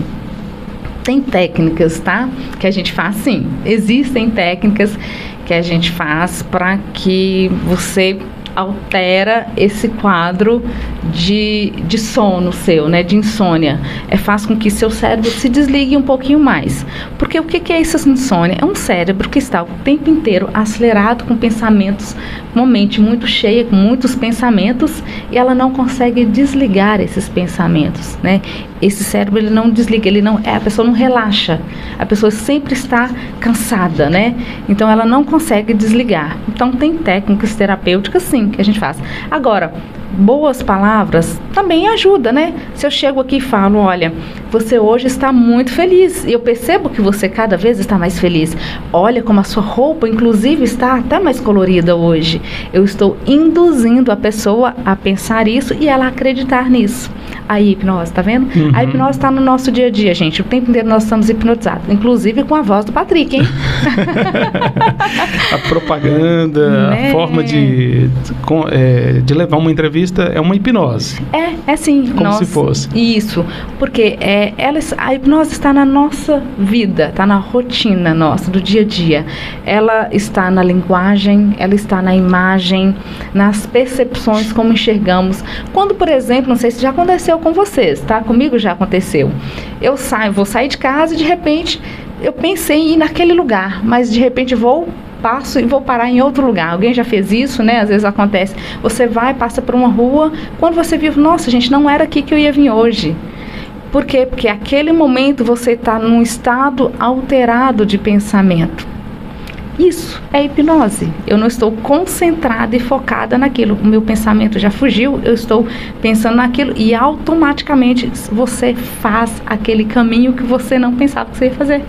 Tem técnicas, tá? Que a gente faz, sim. Existem técnicas que a gente faz para que você, altera esse quadro de sono seu, né, de insônia. Faz com que seu cérebro se desligue um pouquinho mais. Porque o que é essa insônia? É um cérebro que está o tempo inteiro acelerado com pensamentos, uma mente muito cheia, com muitos pensamentos, e ela não consegue desligar esses pensamentos, né? Esse cérebro, ele não desliga, a pessoa não relaxa, a pessoa sempre está cansada, né? Então ela não consegue desligar. Então tem técnicas terapêuticas sim que a gente faz. Agora, boas palavras também ajuda, né? Se eu chego aqui e falo, olha, você hoje está muito feliz, e eu percebo que você cada vez está mais feliz. Olha como a sua roupa, inclusive, está até mais colorida hoje. Eu estou induzindo a pessoa a pensar isso e ela acreditar nisso. Aí, hipnose, tá vendo? Uhum. A hipnose está no nosso dia a dia, gente. O tempo inteiro nós estamos hipnotizados, inclusive com a voz do Patrick, hein? A propaganda, né? A forma de levar uma entrevista é uma hipnose. É sim. Como se fosse. Isso, porque a hipnose está na nossa vida, está na rotina nossa, do dia a dia. Ela está na linguagem, ela está na imagem, nas percepções, como enxergamos. Quando, por exemplo, não sei se já aconteceu com vocês, tá? Comigo já aconteceu. Vou sair de casa e de repente eu pensei em ir naquele lugar, mas de repente passo e vou parar em outro lugar. Alguém já fez isso, né? Às vezes acontece. Você passa por uma rua, quando você viu, nossa, gente, não era aqui que eu ia vir hoje. Por quê? Porque aquele momento você está num estado alterado de pensamento. Isso é hipnose. Eu não estou concentrada e focada naquilo. O meu pensamento já fugiu, eu estou pensando naquilo e automaticamente você faz aquele caminho que você não pensava que você ia fazer.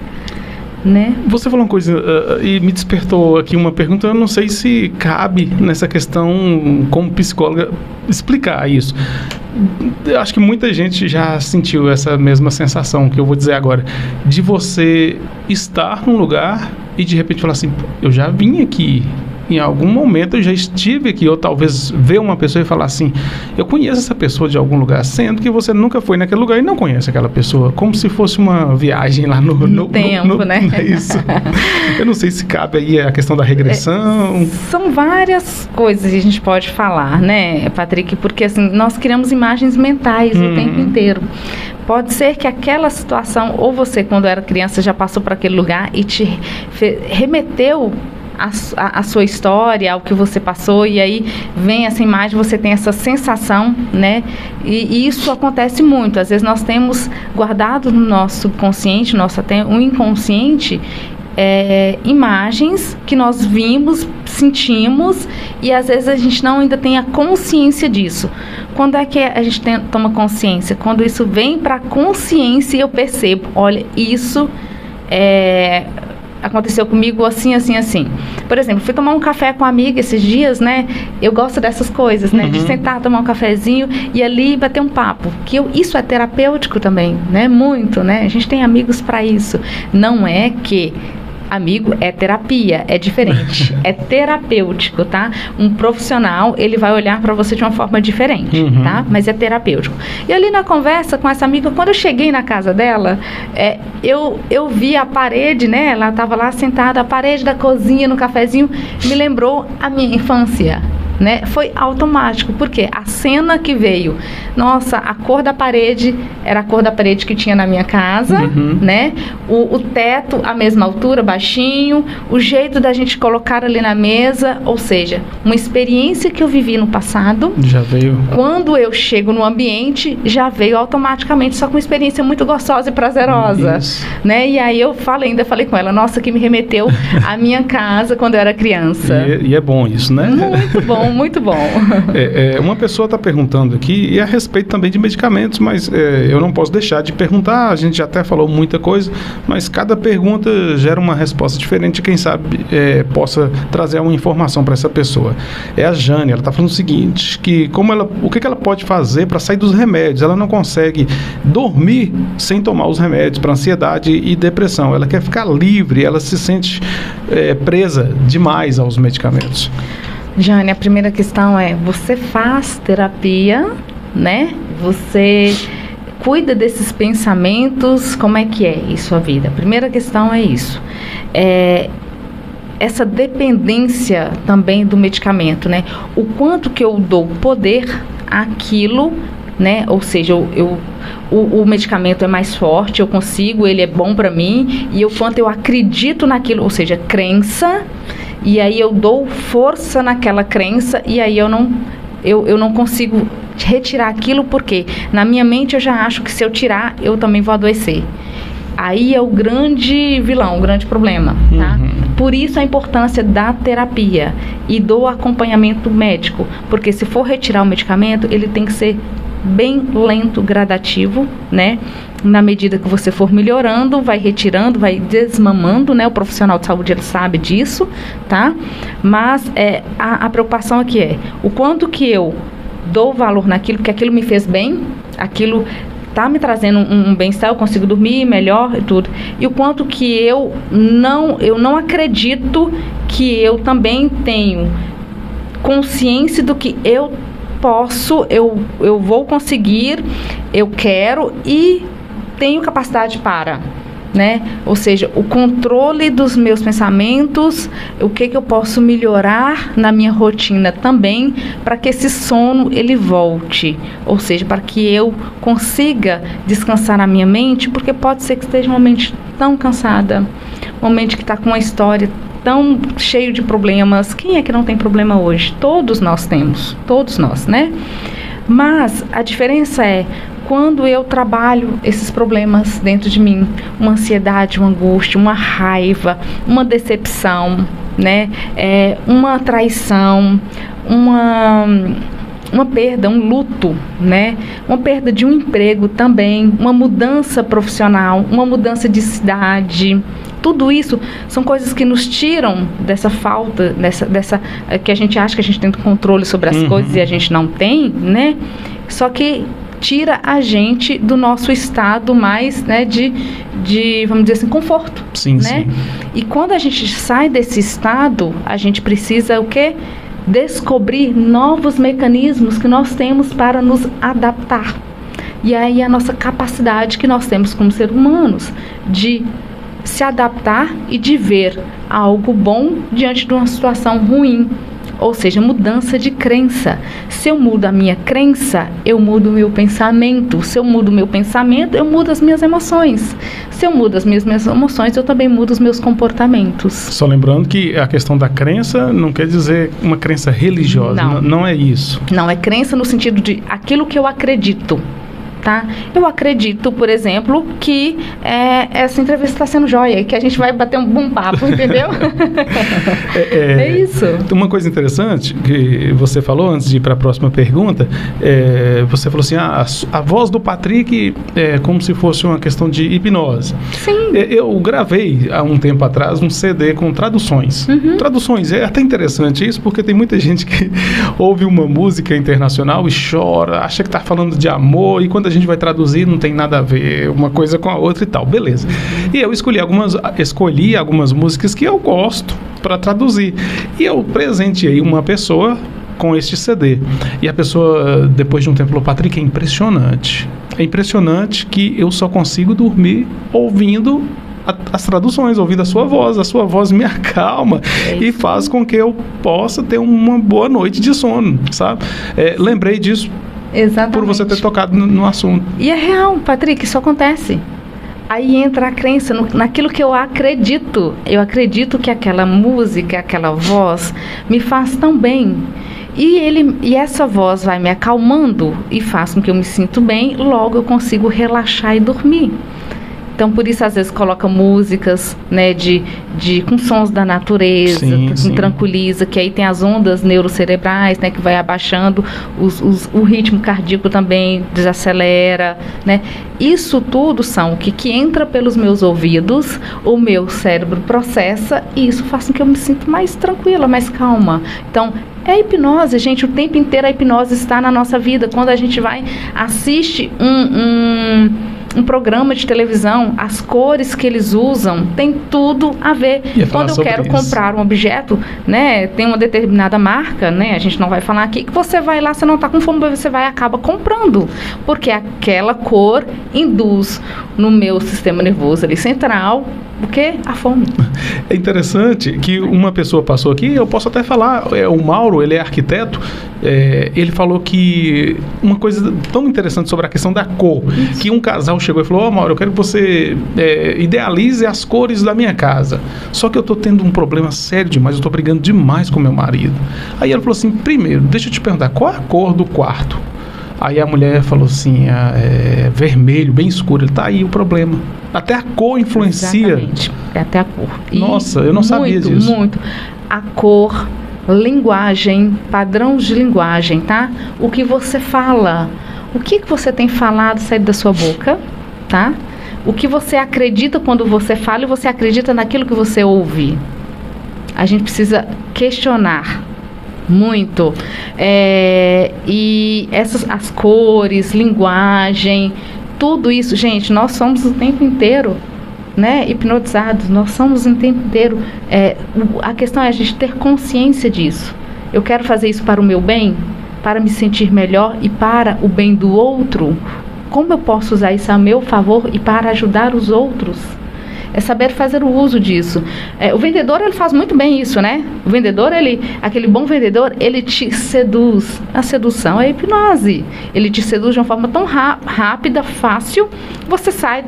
Né? Você falou uma coisa e me despertou aqui uma pergunta. Eu não sei se cabe nessa questão, como psicóloga, explicar isso. Eu acho que muita gente já sentiu essa mesma sensação que eu vou dizer agora, de você estar num lugar e de repente falar assim, eu já vim aqui, em algum momento eu já estive aqui, ou talvez ver uma pessoa e falar assim, eu conheço essa pessoa de algum lugar, sendo que você nunca foi naquele lugar e não conhece aquela pessoa, como se fosse uma viagem lá no tempo, né? Isso. Eu não sei se cabe aí a questão da regressão. São várias coisas que a gente pode falar, né, Patrick, porque assim, nós criamos imagens mentais o tempo inteiro. Pode ser que aquela situação, ou você quando era criança já passou por aquele lugar e te remeteu a sua história, ao que você passou, e aí vem essa imagem, você tem essa sensação, né? E isso acontece muito. Às vezes nós temos guardado no nosso consciente, até um inconsciente, imagens que nós vimos, sentimos, e às vezes a gente não ainda tem a consciência disso. Quando é que a gente toma consciência? Quando isso vem para a consciência e eu percebo, olha, isso aconteceu comigo assim, assim, assim. Por exemplo, fui tomar um café com uma amiga esses dias, né? Eu gosto dessas coisas, né? De sentar, tomar um cafezinho e ali bater um papo. Isso é terapêutico também, né? Muito, né? A gente tem amigos para isso. Não é que amigo é terapia, é diferente, é terapêutico, tá? Um profissional, ele vai olhar para você de uma forma diferente, tá? Mas é terapêutico. E ali na conversa com essa amiga, quando eu cheguei na casa dela, eu vi a parede, né? Ela estava lá sentada, a parede da cozinha, no cafezinho, me lembrou a minha infância. Né? Foi automático, porque a cena que veio, nossa, a cor da parede era a cor da parede que tinha na minha casa, né? O teto a mesma altura, baixinho, o jeito da gente colocar ali na mesa, ou seja, uma experiência que eu vivi no passado, já veio. Quando eu chego no ambiente, já veio automaticamente, só com uma experiência muito gostosa e prazerosa, né? E aí eu ainda falei com ela, nossa, que me remeteu à minha casa quando eu era criança. E é bom isso, né? Muito bom. Muito bom. Uma pessoa está perguntando aqui, e a respeito também de medicamentos, mas eu não posso deixar de perguntar, a gente já até falou muita coisa, mas cada pergunta gera uma resposta diferente, quem sabe possa trazer uma informação para essa pessoa. É a Jane, ela está falando o seguinte, que o que ela pode fazer para sair dos remédios? Ela não consegue dormir sem tomar os remédios para ansiedade e depressão, ela quer ficar livre, ela se sente presa demais aos medicamentos. Jane, a primeira questão você faz terapia, né? Você cuida desses pensamentos, como é que é em sua vida? A primeira questão é isso. essa dependência também do medicamento, né? O quanto que eu dou poder àquilo, né? Ou seja, o medicamento é mais forte, eu consigo, ele é bom para mim, e o quanto eu acredito naquilo, ou seja, crença, e aí eu dou força naquela crença, e aí eu não consigo retirar aquilo, porque na minha mente eu já acho que se eu tirar, eu também vou adoecer. Aí é o grande vilão, o grande problema, tá? Por isso a importância da terapia e do acompanhamento médico, porque se for retirar o medicamento, ele tem que ser bem lento, gradativo, né? Na medida que você for melhorando, vai retirando, vai desmamando, né? O profissional de saúde, ele sabe disso, tá? Mas a preocupação aqui é o quanto que eu dou valor naquilo, porque aquilo me fez bem, aquilo tá me trazendo um bem-estar, eu consigo dormir melhor e tudo. E o quanto que eu não acredito que eu também tenho consciência do que eu posso, eu vou conseguir, eu quero e tenho capacidade para, né? Ou seja, o controle dos meus pensamentos, o que eu posso melhorar na minha rotina também, para que esse sono ele volte, ou seja, para que eu consiga descansar a minha mente, porque pode ser que esteja uma mente tão cansada, uma mente que está com uma história tão cheio de problemas. Quem é que não tem problema hoje? Todos nós temos, todos nós, né? Mas a diferença é quando eu trabalho esses problemas dentro de mim, uma ansiedade, uma angústia, uma raiva, uma decepção, né? Uma traição, uma perda, um luto, né? Uma perda de um emprego também, uma mudança profissional, uma mudança de cidade. Tudo isso são coisas que nos tiram dessa falta, dessa que a gente acha que a gente tem controle sobre as coisas e a gente não tem, né? Só que tira a gente do nosso estado mais, né, de vamos dizer assim, conforto. Sim, né? Sim. E quando a gente sai desse estado, a gente precisa o quê? Descobrir novos mecanismos que nós temos para nos adaptar. E aí a nossa capacidade que nós temos como seres humanos de se adaptar e de ver algo bom diante de uma situação ruim. Ou seja, mudança de crença. Se eu mudo a minha crença, eu mudo o meu pensamento. Se eu mudo o meu pensamento, eu mudo as minhas emoções. Se eu mudo as minhas emoções, eu também mudo os meus comportamentos. Só lembrando que a questão da crença não quer dizer uma crença religiosa. Não é isso. Não, é crença no sentido de aquilo que eu acredito. Tá? Eu acredito, por exemplo, que essa entrevista está sendo jóia e que a gente vai bater um bom papo, entendeu? É isso. Uma coisa interessante que você falou antes de ir para a próxima pergunta, você falou assim, a voz do Patrick é como se fosse uma questão de hipnose. Sim. Eu gravei há um tempo atrás um CD com traduções. Traduções, é até interessante isso, porque tem muita gente que ouve uma música internacional e chora, acha que está falando de amor, e quando a gente vai traduzir não tem nada a ver uma coisa com a outra e tal, beleza. E eu escolhi algumas músicas que eu gosto para traduzir. E eu presenteei uma pessoa com este CD. E a pessoa, depois de um tempo, falou, Patrick, é impressionante. É impressionante que eu só consigo dormir ouvindo as traduções, ouvindo a sua voz me acalma e faz com que eu possa ter uma boa noite de sono, sabe? Lembrei disso. Exatamente. Por você ter tocado no assunto. E é real, Patrick, isso acontece. Aí entra a crença naquilo que eu acredito. Eu acredito que aquela música, aquela voz me faz tão bem. E essa voz vai me acalmando e faz com que eu me sinta bem, logo eu consigo relaxar e dormir. Então, por isso, às vezes, coloca músicas, né, com sons da natureza, que tranquiliza, que aí tem as ondas neurocerebrais, né, que vai abaixando, o ritmo cardíaco também desacelera, né. Isso tudo são o que entra pelos meus ouvidos, o meu cérebro processa, e isso faz com que eu me sinta mais tranquila, mais calma. Então, é hipnose, gente, o tempo inteiro a hipnose está na nossa vida. Quando a gente vai, assiste um programa de televisão, as cores que eles usam tem tudo a ver. Quando eu quero comprar um objeto, né, tem uma determinada marca, né, a gente não vai falar aqui, que você vai lá, você não está com fome, você vai e acaba comprando, porque aquela cor induz no meu sistema nervoso ali central o que? A fome. É interessante que uma pessoa passou aqui, eu posso até falar, o Mauro, ele é arquiteto, ele falou que uma coisa tão interessante sobre a questão da cor, que um casal chegou e falou, Mauro, eu quero que você idealize as cores da minha casa, só que eu tô tendo um problema sério demais, eu tô brigando demais com meu marido. Aí ele falou assim, primeiro, deixa eu te perguntar, qual é a cor do quarto? Aí a mulher falou assim, vermelho, bem escuro. Ele tá aí o problema. Até a cor influencia. Exatamente, até a cor. Nossa, eu não sabia disso. Muito. A cor, linguagem, padrões de linguagem, tá? O que você fala, o que você tem falado saído da sua boca, tá? O que você acredita quando você fala e você acredita naquilo que você ouve. A gente precisa questionar muito, e as cores, linguagem, tudo isso, gente, nós somos o tempo inteiro, né, hipnotizados, nós somos o tempo inteiro, a questão é a gente ter consciência disso. Eu quero fazer isso para o meu bem, para me sentir melhor e para o bem do outro. Como eu posso usar isso a meu favor e para ajudar os outros? É saber fazer o uso disso. O vendedor, ele faz muito bem isso, né? O vendedor, aquele bom vendedor, ele te seduz. A sedução é a hipnose. Ele te seduz de uma forma tão rápida, fácil, você sai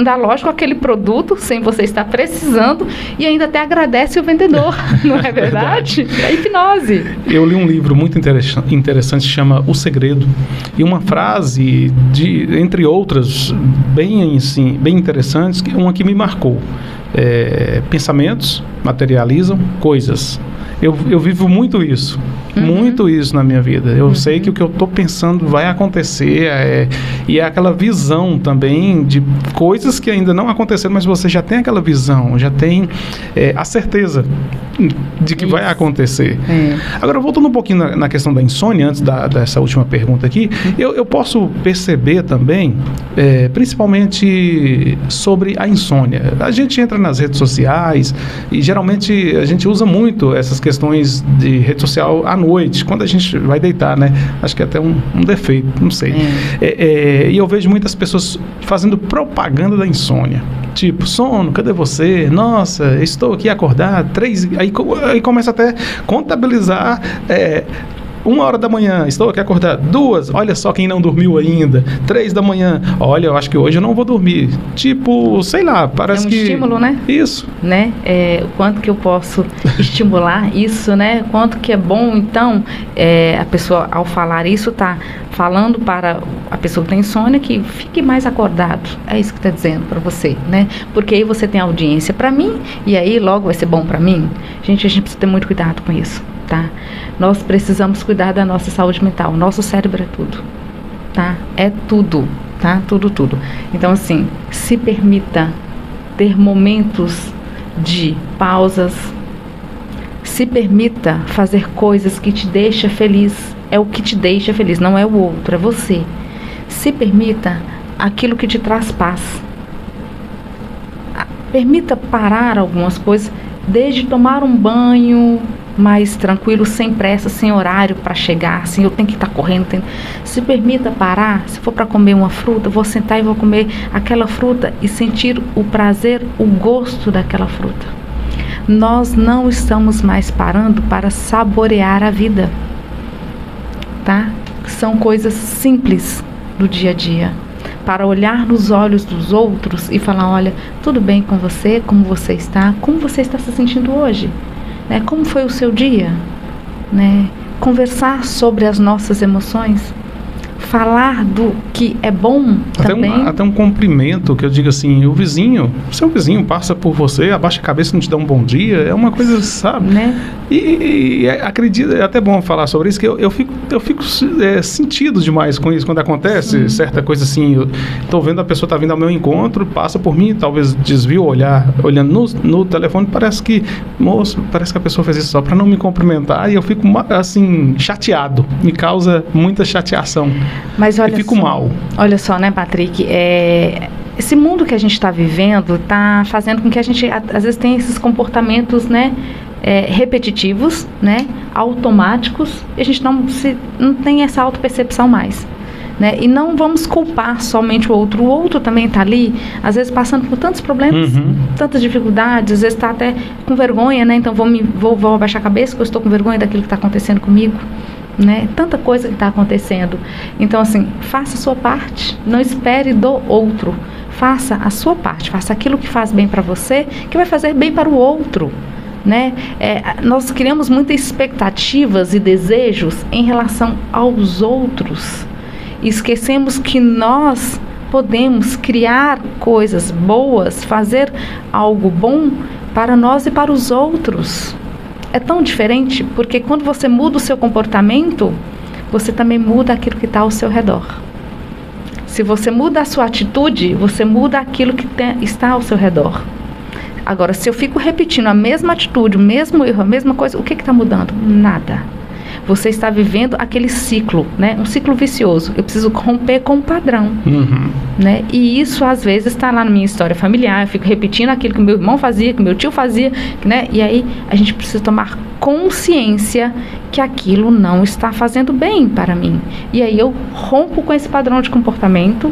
da loja com aquele produto, sem você estar precisando, e ainda até agradece o vendedor, não é verdade? É a hipnose. Eu li um livro muito interessante, chama O Segredo, e uma frase, entre outras, bem interessantes, uma que me marcou. Pensamentos materializam coisas. Eu vivo muito isso. Muito isso na minha vida. Eu sei que o que eu estou pensando vai acontecer, e é aquela visão também de coisas que ainda não aconteceram, mas você já tem aquela visão, já tem a certeza de que vai acontecer. Agora, voltando um pouquinho na questão da insônia, antes dessa última pergunta aqui, eu posso perceber também, principalmente sobre a insônia. A gente entra nas redes sociais e geralmente a gente usa muito essas questões de rede social à noite, quando a gente vai deitar, né? Acho que é até um defeito, não sei. E eu vejo muitas pessoas fazendo propaganda da insônia. Tipo, sono, cadê você? Nossa, estou aqui acordado. Aí começa até contabilizar 1h da manhã, estou aqui acordado. 2, olha só quem não dormiu ainda. 3 da manhã, olha, eu acho que hoje eu não vou dormir. Tipo, sei lá, parece que... estímulo, né? Isso. Né? O quanto que eu posso estimular isso, né? Quanto que é bom, então, a pessoa, ao falar isso, tá falando para a pessoa que tem insônia que fique mais acordado. É isso que está dizendo para você, né? Porque aí você tem audiência para mim e aí logo vai ser bom para mim. Gente, a gente precisa ter muito cuidado com isso, tá? Nós precisamos cuidar da nossa saúde mental. Nosso cérebro é tudo, tá? É tudo, tá? Tudo. Então, assim, se permita ter momentos de pausas. Se permita fazer coisas que te deixam feliz. É o que te deixa feliz, não é o outro, é você. Se permita aquilo que te traz paz. Permita parar algumas coisas, desde tomar um banho mais tranquilo, sem pressa, sem horário para chegar, assim, eu tenho que estar correndo. Se permita parar, se for para comer uma fruta, vou sentar e vou comer aquela fruta e sentir o prazer, o gosto daquela fruta. Nós não estamos mais parando para saborear a vida, tá? São coisas simples do dia a dia, para olhar nos olhos dos outros e falar, olha, tudo bem com você, como você está se sentindo hoje, né? Como foi o seu dia, né? Conversar sobre as nossas emoções, falar do que é bom também. Até um cumprimento, que eu digo assim, seu vizinho passa por você, abaixa a cabeça e não te dá um bom dia, é uma coisa, sabe? Né? E acredito, é até bom falar sobre isso, que eu fico sentido demais com isso, quando acontece certa coisa assim, eu tô vendo a pessoa tá vindo ao meu encontro, passa por mim, talvez desvio o olhar, olhando no telefone, parece que a pessoa fez isso só para não me cumprimentar, e eu fico assim, chateado, me causa muita chateação. Mas olha, eu fico mal. Olha só, né, Patrick? Esse mundo que a gente está vivendo está fazendo com que a gente, às vezes, tenha esses comportamentos, né, repetitivos, né, automáticos, e a gente não tem essa autopercepção mais. Né? E não vamos culpar somente o outro também está ali, às vezes passando por tantos problemas, tantas dificuldades, às vezes está até com vergonha, né? Então vou abaixar a cabeça porque eu estou com vergonha daquilo que está acontecendo comigo, né? Tanta coisa que está acontecendo. Então, assim, faça a sua parte, não espere do outro, faça a sua parte, faça aquilo que faz bem para você, que vai fazer bem para o outro. Né? Nós criamos muitas expectativas e desejos em relação aos outros. Esquecemos que nós podemos criar coisas boas, fazer algo bom para nós e para os outros. É tão diferente, porque quando você muda o seu comportamento, você também muda aquilo que está ao seu redor. Se você muda a sua atitude, você muda aquilo que está ao seu redor. Agora, se eu fico repetindo a mesma atitude, o mesmo erro, a mesma coisa, o que está mudando? Nada. Você está vivendo aquele ciclo, né? Um ciclo vicioso. Eu preciso romper com o padrão, né? E isso, às vezes, está lá na minha história familiar. Eu fico repetindo aquilo que meu irmão fazia, que meu tio fazia, né? E aí, a gente precisa tomar consciência que aquilo não está fazendo bem para mim. E aí, eu rompo com esse padrão de comportamento.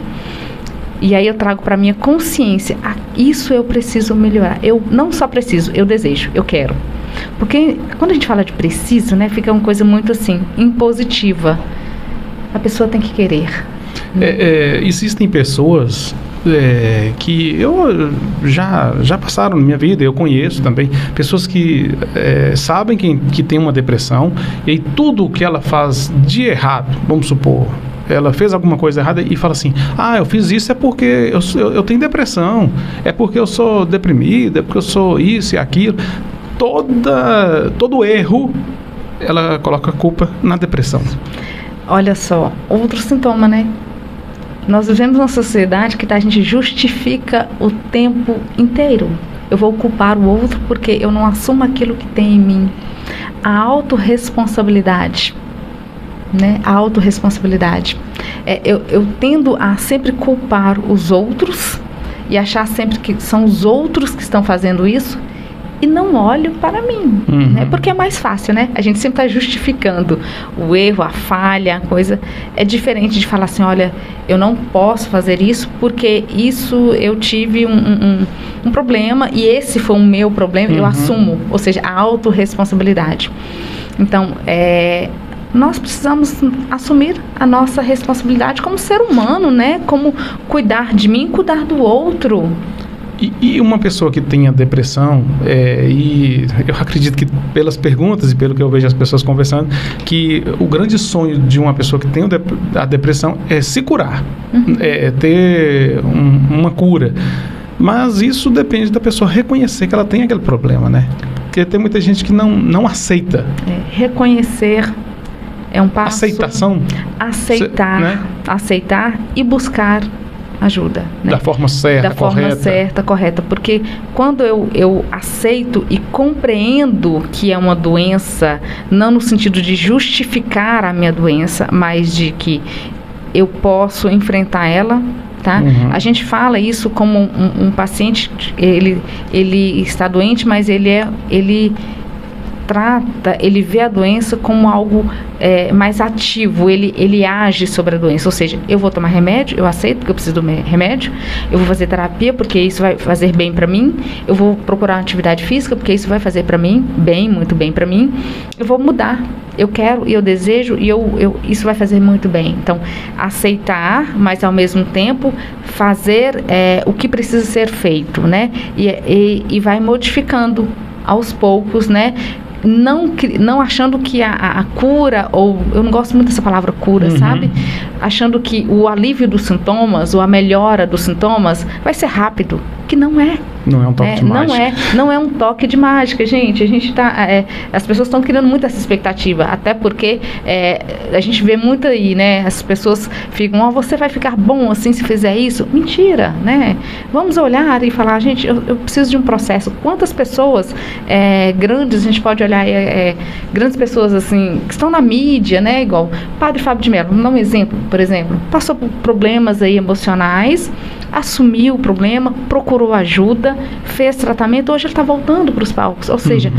E aí, eu trago para a minha consciência. Isso eu preciso melhorar. Eu não só preciso, eu desejo, eu quero. Porque quando a gente fala de preciso, né, fica uma coisa muito assim, impositiva. A pessoa tem que querer. Existem pessoas que eu já passaram na minha vida, eu conheço também, pessoas que sabem que tem uma depressão e aí tudo que ela faz de errado, vamos supor, ela fez alguma coisa errada e fala assim, eu fiz isso é porque eu tenho depressão, é porque eu sou deprimida, é porque eu sou isso e aquilo. Todo erro, ela coloca a culpa na depressão. Olha só, outro sintoma, né? Nós vivemos numa sociedade que a gente justifica o tempo inteiro. Eu vou culpar o outro porque eu não assumo aquilo que tem em mim. A autorresponsabilidade, né? A autorresponsabilidade. Eu tendo a sempre culpar os outros e achar sempre que são os outros que estão fazendo isso. E não olho para mim, né? Porque é mais fácil, né? A gente sempre está justificando o erro, a falha, a coisa. É diferente de falar assim, olha, eu não posso fazer isso porque isso eu tive um problema e esse foi o meu problema, eu assumo. Ou seja, a autorresponsabilidade. Então, nós precisamos assumir a nossa responsabilidade como ser humano, né? Como cuidar de mim, cuidar do outro. E uma pessoa que tenha depressão, e eu acredito que pelas perguntas e pelo que eu vejo as pessoas conversando, que o grande sonho de uma pessoa que tem a depressão é se curar, ter uma cura. Mas isso depende da pessoa reconhecer que ela tem aquele problema, né? Porque tem muita gente que não aceita. Reconhecer é um passo. Aceitação? Aceitar, né? Aceitar e buscar ajuda, né? Da forma certa, da forma certa, correta, porque quando eu aceito e compreendo que é uma doença, não no sentido de justificar a minha doença, mas de que eu posso enfrentar ela, tá? A gente fala isso como um paciente, ele está doente, mas ele vê a doença como algo mais ativo, ele age sobre a doença, ou seja, eu vou tomar remédio, eu aceito porque eu preciso do remédio, eu vou fazer terapia porque isso vai fazer bem para mim, eu vou procurar uma atividade física porque isso vai fazer para mim, muito bem para mim, eu vou mudar, eu quero e eu desejo e isso vai fazer muito bem. Então, aceitar, mas ao mesmo tempo fazer o que precisa ser feito, né? E vai modificando aos poucos, né? Não achando que a cura, ou eu não gosto muito dessa palavra cura, sabe? Achando que o alívio dos sintomas, ou a melhora dos sintomas vai ser rápido. que não é. Não é um toque de mágica. Não é um toque de mágica, gente. A gente as pessoas estão criando muito essa expectativa, até porque a gente vê muito aí, né? As pessoas ficam, você vai ficar bom assim se fizer isso. Mentira, né? Vamos olhar e falar, gente, eu preciso de um processo. Quantas pessoas grandes, a gente pode olhar, grandes pessoas assim, que estão na mídia, né? Igual o Padre Fábio de Mello, vamos dar um exemplo, por exemplo, passou por problemas aí emocionais, assumiu o problema, procurou ajuda, fez tratamento, hoje ele está voltando para os palcos, ou seja,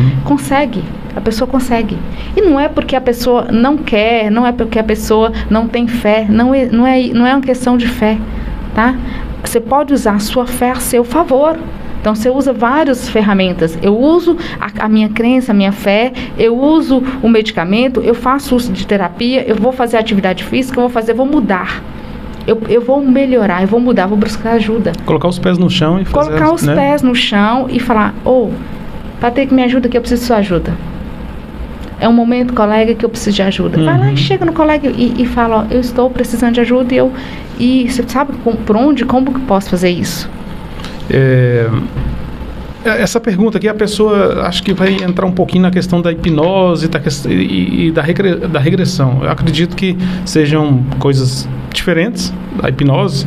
a pessoa consegue. E não é porque a pessoa não quer, não é porque a pessoa não tem fé, não é uma questão de fé, tá? Você pode usar a sua fé a seu favor. Então, você usa várias ferramentas. Eu uso a minha crença, a minha fé, eu uso o medicamento, eu faço uso de terapia, eu vou fazer atividade física, vou mudar. Eu vou melhorar, eu vou mudar, vou buscar ajuda. Colocar os pés no chão e fazer... Colocar os pés no chão e falar, Patrick, me ajuda que eu preciso de sua ajuda. É um momento, colega, que eu preciso de ajuda. Vai lá e chega no colega e fala, eu estou precisando de ajuda e você sabe por onde, como que eu posso fazer isso? Essa pergunta aqui, a pessoa acho que vai entrar um pouquinho na questão da hipnose e da regressão. Eu acredito que sejam coisas diferentes da hipnose.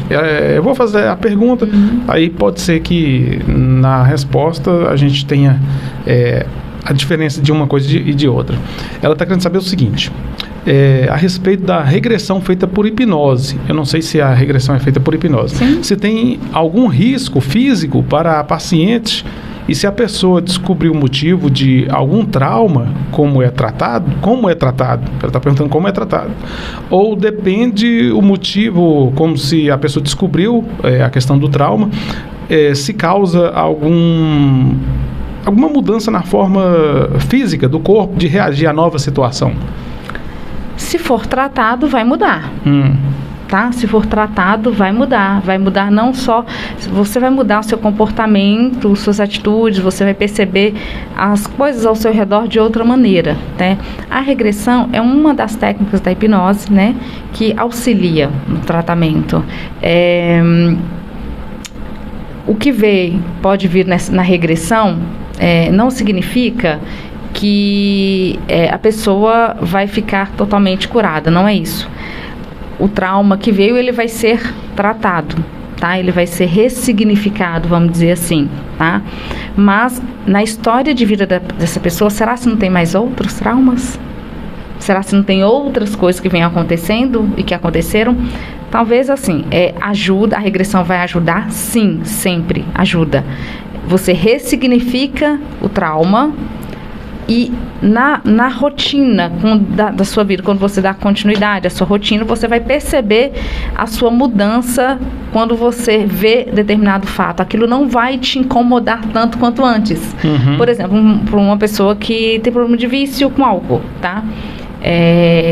Eu vou fazer a pergunta, aí pode ser que na resposta a gente tenha a diferença de uma coisa e de outra. Ela está querendo saber o seguinte, a respeito da regressão feita por hipnose. Eu não sei se a regressão é feita por hipnose. Sim. Se tem algum risco físico para a paciente e se a pessoa descobrir o motivo de algum trauma, como é tratado? Ela está perguntando como é tratado. Ou depende o motivo, como se a pessoa descobriu a questão do trauma, se causa alguma mudança na forma física do corpo de reagir à nova situação. Se for tratado, vai mudar. Tá? Se for tratado, vai mudar não só, você vai mudar o seu comportamento, suas atitudes, você vai perceber as coisas ao seu redor de outra maneira, né? A regressão é uma das técnicas da hipnose, né, que auxilia no tratamento. O que pode vir na regressão não significa que a pessoa vai ficar totalmente curada, não é isso. O trauma que veio, ele vai ser tratado, tá? Ele vai ser ressignificado, vamos dizer assim, tá? Mas na história de vida dessa pessoa, será se não tem mais outros traumas? Será se não tem outras coisas que vêm acontecendo e que aconteceram? Talvez assim, ajuda, a regressão vai ajudar? Sim, sempre ajuda. Você ressignifica o trauma e na rotina da sua vida, quando você dá continuidade à sua rotina, você vai perceber a sua mudança quando você vê determinado fato. Aquilo não vai te incomodar tanto quanto antes. Por exemplo, para uma pessoa que tem problema de vício com álcool, tá?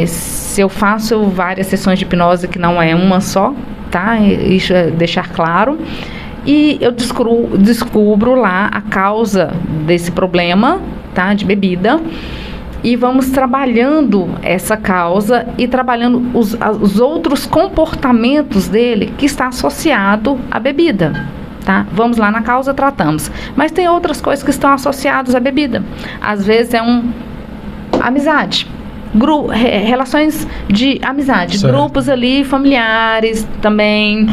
Se eu faço várias sessões de hipnose, que não é uma só, tá? Isso é deixar claro. E eu descubro lá a causa desse problema, tá, de bebida, e vamos trabalhando essa causa e trabalhando os outros comportamentos dele que está associado à bebida, tá? Vamos lá na causa, tratamos. Mas tem outras coisas que estão associadas à bebida. Às vezes amizade. Relações de amizade, certo. Grupos ali familiares também,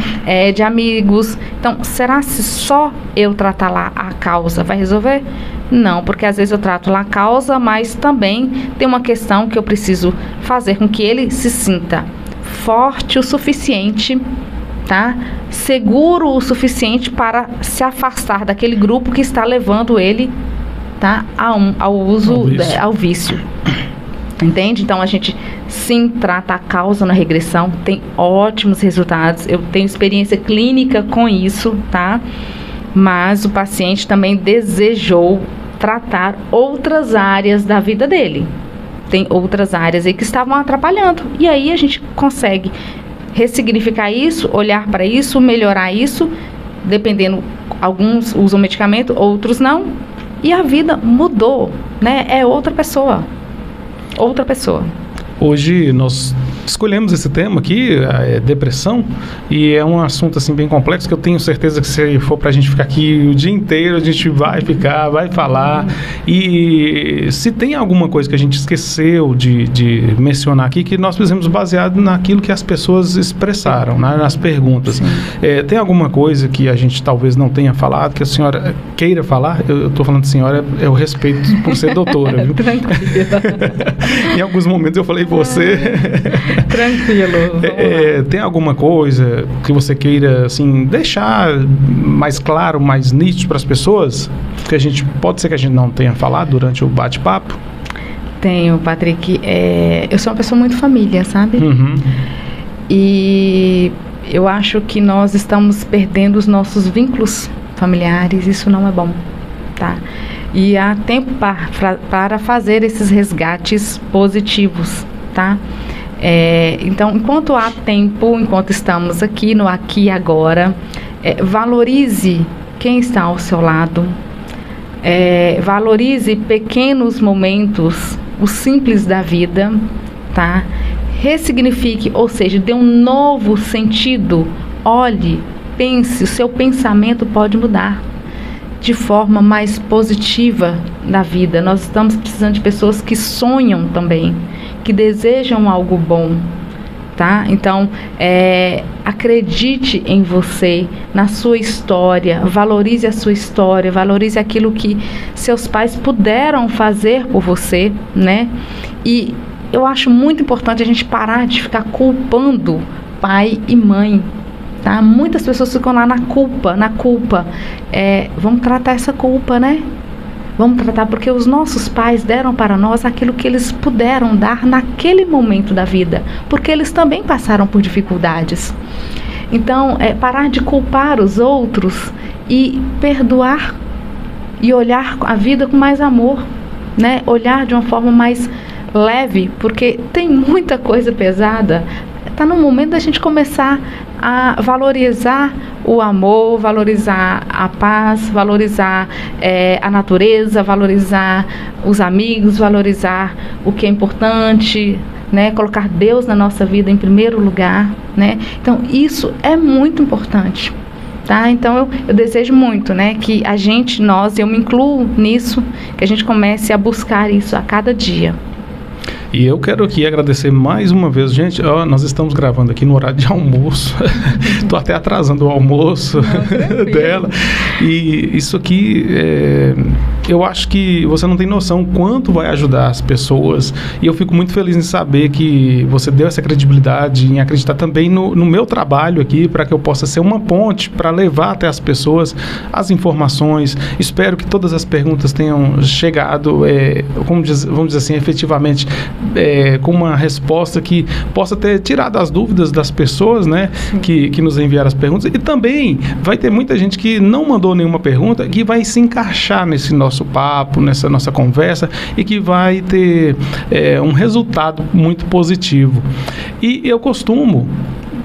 de amigos. Então, será se só eu tratar lá a causa vai resolver? Não, porque às vezes eu trato lá a causa, mas também tem uma questão que eu preciso fazer com que ele se sinta forte o suficiente, tá? Seguro o suficiente para se afastar daquele grupo que está levando ele, tá, ao vício. Entende? Então, a gente sim trata a causa na regressão, tem ótimos resultados, eu tenho experiência clínica com isso, tá? Mas o paciente também desejou tratar outras áreas da vida dele. Tem outras áreas aí que estavam atrapalhando. E aí a gente consegue ressignificar isso, olhar para isso, melhorar isso, dependendo, alguns usam medicamento, outros não. E a vida mudou, né? É outra pessoa. Hoje nós escolhemos esse tema aqui, depressão, e é um assunto assim bem complexo que eu tenho certeza que se for pra gente ficar aqui o dia inteiro, a gente vai falar. E se tem alguma coisa que a gente esqueceu de mencionar aqui, que nós fizemos baseado naquilo que as pessoas expressaram, né, nas perguntas. Tem alguma coisa que a gente talvez não tenha falado, que a senhora queira falar? Eu estou falando de senhora, eu respeito por ser doutora, viu? Em alguns momentos eu falei você. Tranquilo. Tem alguma coisa que você queira assim deixar mais claro, mais nítido para as pessoas, que pode ser que a gente não tenha falado durante o bate-papo? Tenho, Patrick. Eu sou uma pessoa muito família, sabe? E eu acho que nós estamos perdendo os nossos vínculos familiares. Isso não é bom, tá? E há tempo para fazer esses resgates positivos, tá? Então, enquanto há tempo, enquanto estamos aqui no aqui e agora, valorize quem está ao seu lado, valorize pequenos momentos, o simples da vida, tá? Ressignifique, ou seja, dê um novo sentido. Olhe, pense, o seu pensamento pode mudar de forma mais positiva na vida. Nós estamos precisando de pessoas que sonham também, que desejam algo bom, tá? Então, acredite em você, na sua história, valorize a sua história, valorize aquilo que seus pais puderam fazer por você, né? E eu acho muito importante a gente parar de ficar culpando pai e mãe, tá? Muitas pessoas ficam lá na culpa. Vamos tratar essa culpa, né? Vamos tratar, porque os nossos pais deram para nós aquilo que eles puderam dar naquele momento da vida, porque eles também passaram por dificuldades. Então, parar de culpar os outros e perdoar e olhar a vida com mais amor, né? Olhar de uma forma mais leve, porque tem muita coisa pesada. Está no momento da gente começar a valorizar o amor, valorizar a paz, valorizar a natureza, valorizar os amigos, valorizar o que é importante, né? Colocar Deus na nossa vida em primeiro lugar, né? Então, isso é muito importante, tá? Então, eu desejo muito, né, que a gente, eu me incluo nisso, que a gente comece a buscar isso a cada dia. E eu quero aqui agradecer mais uma vez, gente. Nós estamos gravando aqui no horário de almoço. Estou até atrasando o almoço dela. E isso aqui, eu acho que você não tem noção quanto vai ajudar as pessoas. E eu fico muito feliz em saber que você deu essa credibilidade, em acreditar também no meu trabalho aqui, para que eu possa ser uma ponte para levar até as pessoas as informações. Espero que todas as perguntas tenham chegado, vamos dizer assim, efetivamente, com uma resposta que possa ter tirado as dúvidas das pessoas, né, que nos enviaram as perguntas. E também vai ter muita gente que não mandou nenhuma pergunta, que vai se encaixar nesse nosso papo, nessa nossa conversa, e que vai ter um resultado muito positivo. E eu costumo,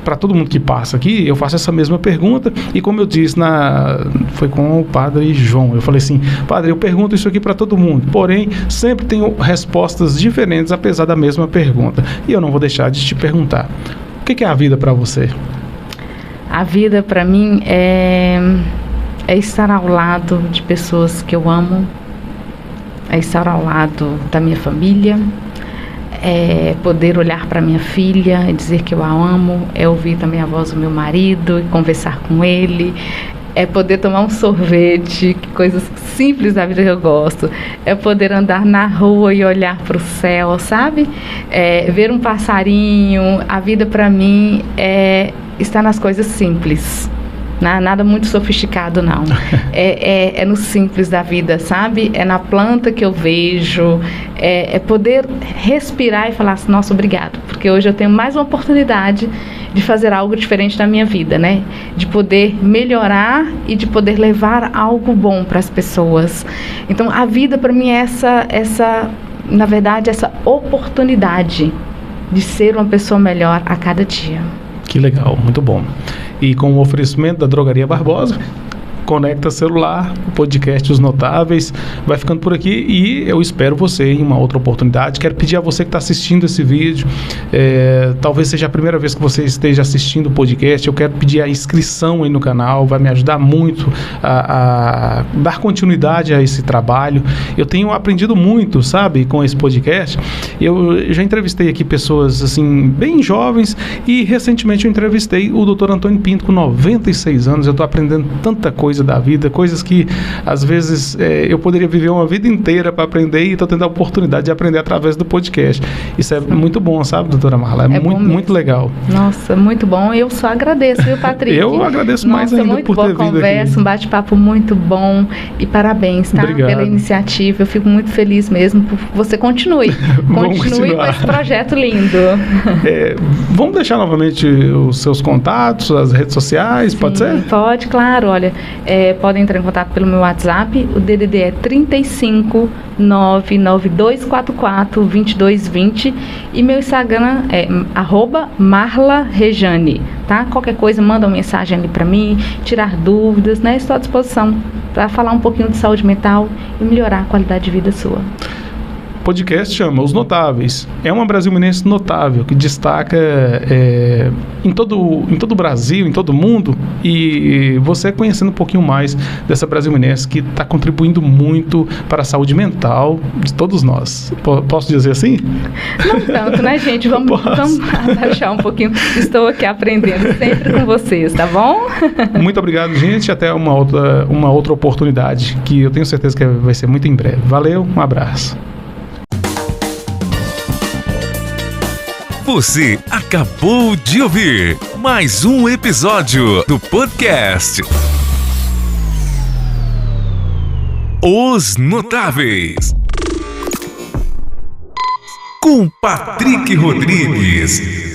para todo mundo que passa aqui, eu faço essa mesma pergunta, e como eu disse, foi com o padre João, eu falei assim: padre, eu pergunto isso aqui para todo mundo, porém, sempre tenho respostas diferentes, apesar da mesma pergunta, e eu não vou deixar de te perguntar: o que é a vida para você? A vida para mim é estar ao lado de pessoas que eu amo, é estar ao lado da minha família, é poder olhar para minha filha e dizer que eu a amo, é ouvir também a voz do meu marido e conversar com ele, é poder tomar um sorvete, coisas simples da vida que eu gosto, é poder andar na rua e olhar para o céu, sabe? Ver um passarinho. A vida para mim está nas coisas simples. Nada muito sofisticado, não. É no simples da vida, sabe? É na planta que eu vejo, é poder respirar e falar assim: nossa, obrigado, porque hoje eu tenho mais uma oportunidade de fazer algo diferente na minha vida, né? De poder melhorar e de poder levar algo bom para as pessoas. Então, a vida para mim é na verdade, essa oportunidade de ser uma pessoa melhor a cada dia. Que legal, muito bom. E com o oferecimento da Drogaria Barbosa, conecta celular, o podcast Os Notáveis vai ficando por aqui e eu espero você em uma outra oportunidade. Quero pedir a você que está assistindo esse vídeo, talvez seja a primeira vez que você esteja assistindo o podcast, eu quero pedir a inscrição aí no canal, vai me ajudar muito a dar continuidade a esse trabalho. Eu tenho aprendido muito, sabe, com esse podcast. Eu já entrevistei aqui pessoas assim, bem jovens, e recentemente eu entrevistei o Dr. Antônio Pinto com 96 anos. Eu estou aprendendo tanta coisa da vida, coisas que às vezes eu poderia viver uma vida inteira para aprender, e estou tendo a oportunidade de aprender através do podcast. Isso é muito bom, sabe, doutora Marla? É muito legal. Nossa, muito bom. Eu só agradeço, viu, Patrick? Eu agradeço mais ainda por ter vindo aqui. Muito boa conversa, um bate-papo muito bom, e parabéns, tá? Obrigado. Pela iniciativa. Eu fico muito feliz mesmo. Você continue com esse projeto lindo. Vamos deixar novamente os seus contatos, as redes sociais, sim, pode ser? Pode, claro. Olha, podem entrar em contato pelo meu WhatsApp. O DDD é 35 99244 2220, e meu Instagram é @marlarejane, tá? Qualquer coisa, manda uma mensagem ali para mim, tirar dúvidas, né? Estou à disposição para falar um pouquinho de saúde mental e melhorar a qualidade de vida sua. O podcast chama Os Notáveis. É uma brasiliense notável que destaca em todo o Brasil, em todo o mundo, e você conhecendo um pouquinho mais dessa brasiliense que está contribuindo muito para a saúde mental de todos nós. Posso dizer assim? Não tanto, né, gente? Vamos abaixar um pouquinho. Estou aqui aprendendo sempre com vocês, tá bom? Muito obrigado, gente. Até uma outra oportunidade, que eu tenho certeza que vai ser muito em breve. Valeu, um abraço. Você acabou de ouvir mais um episódio do podcast Os Notáveis, com Patrick Rodrigues.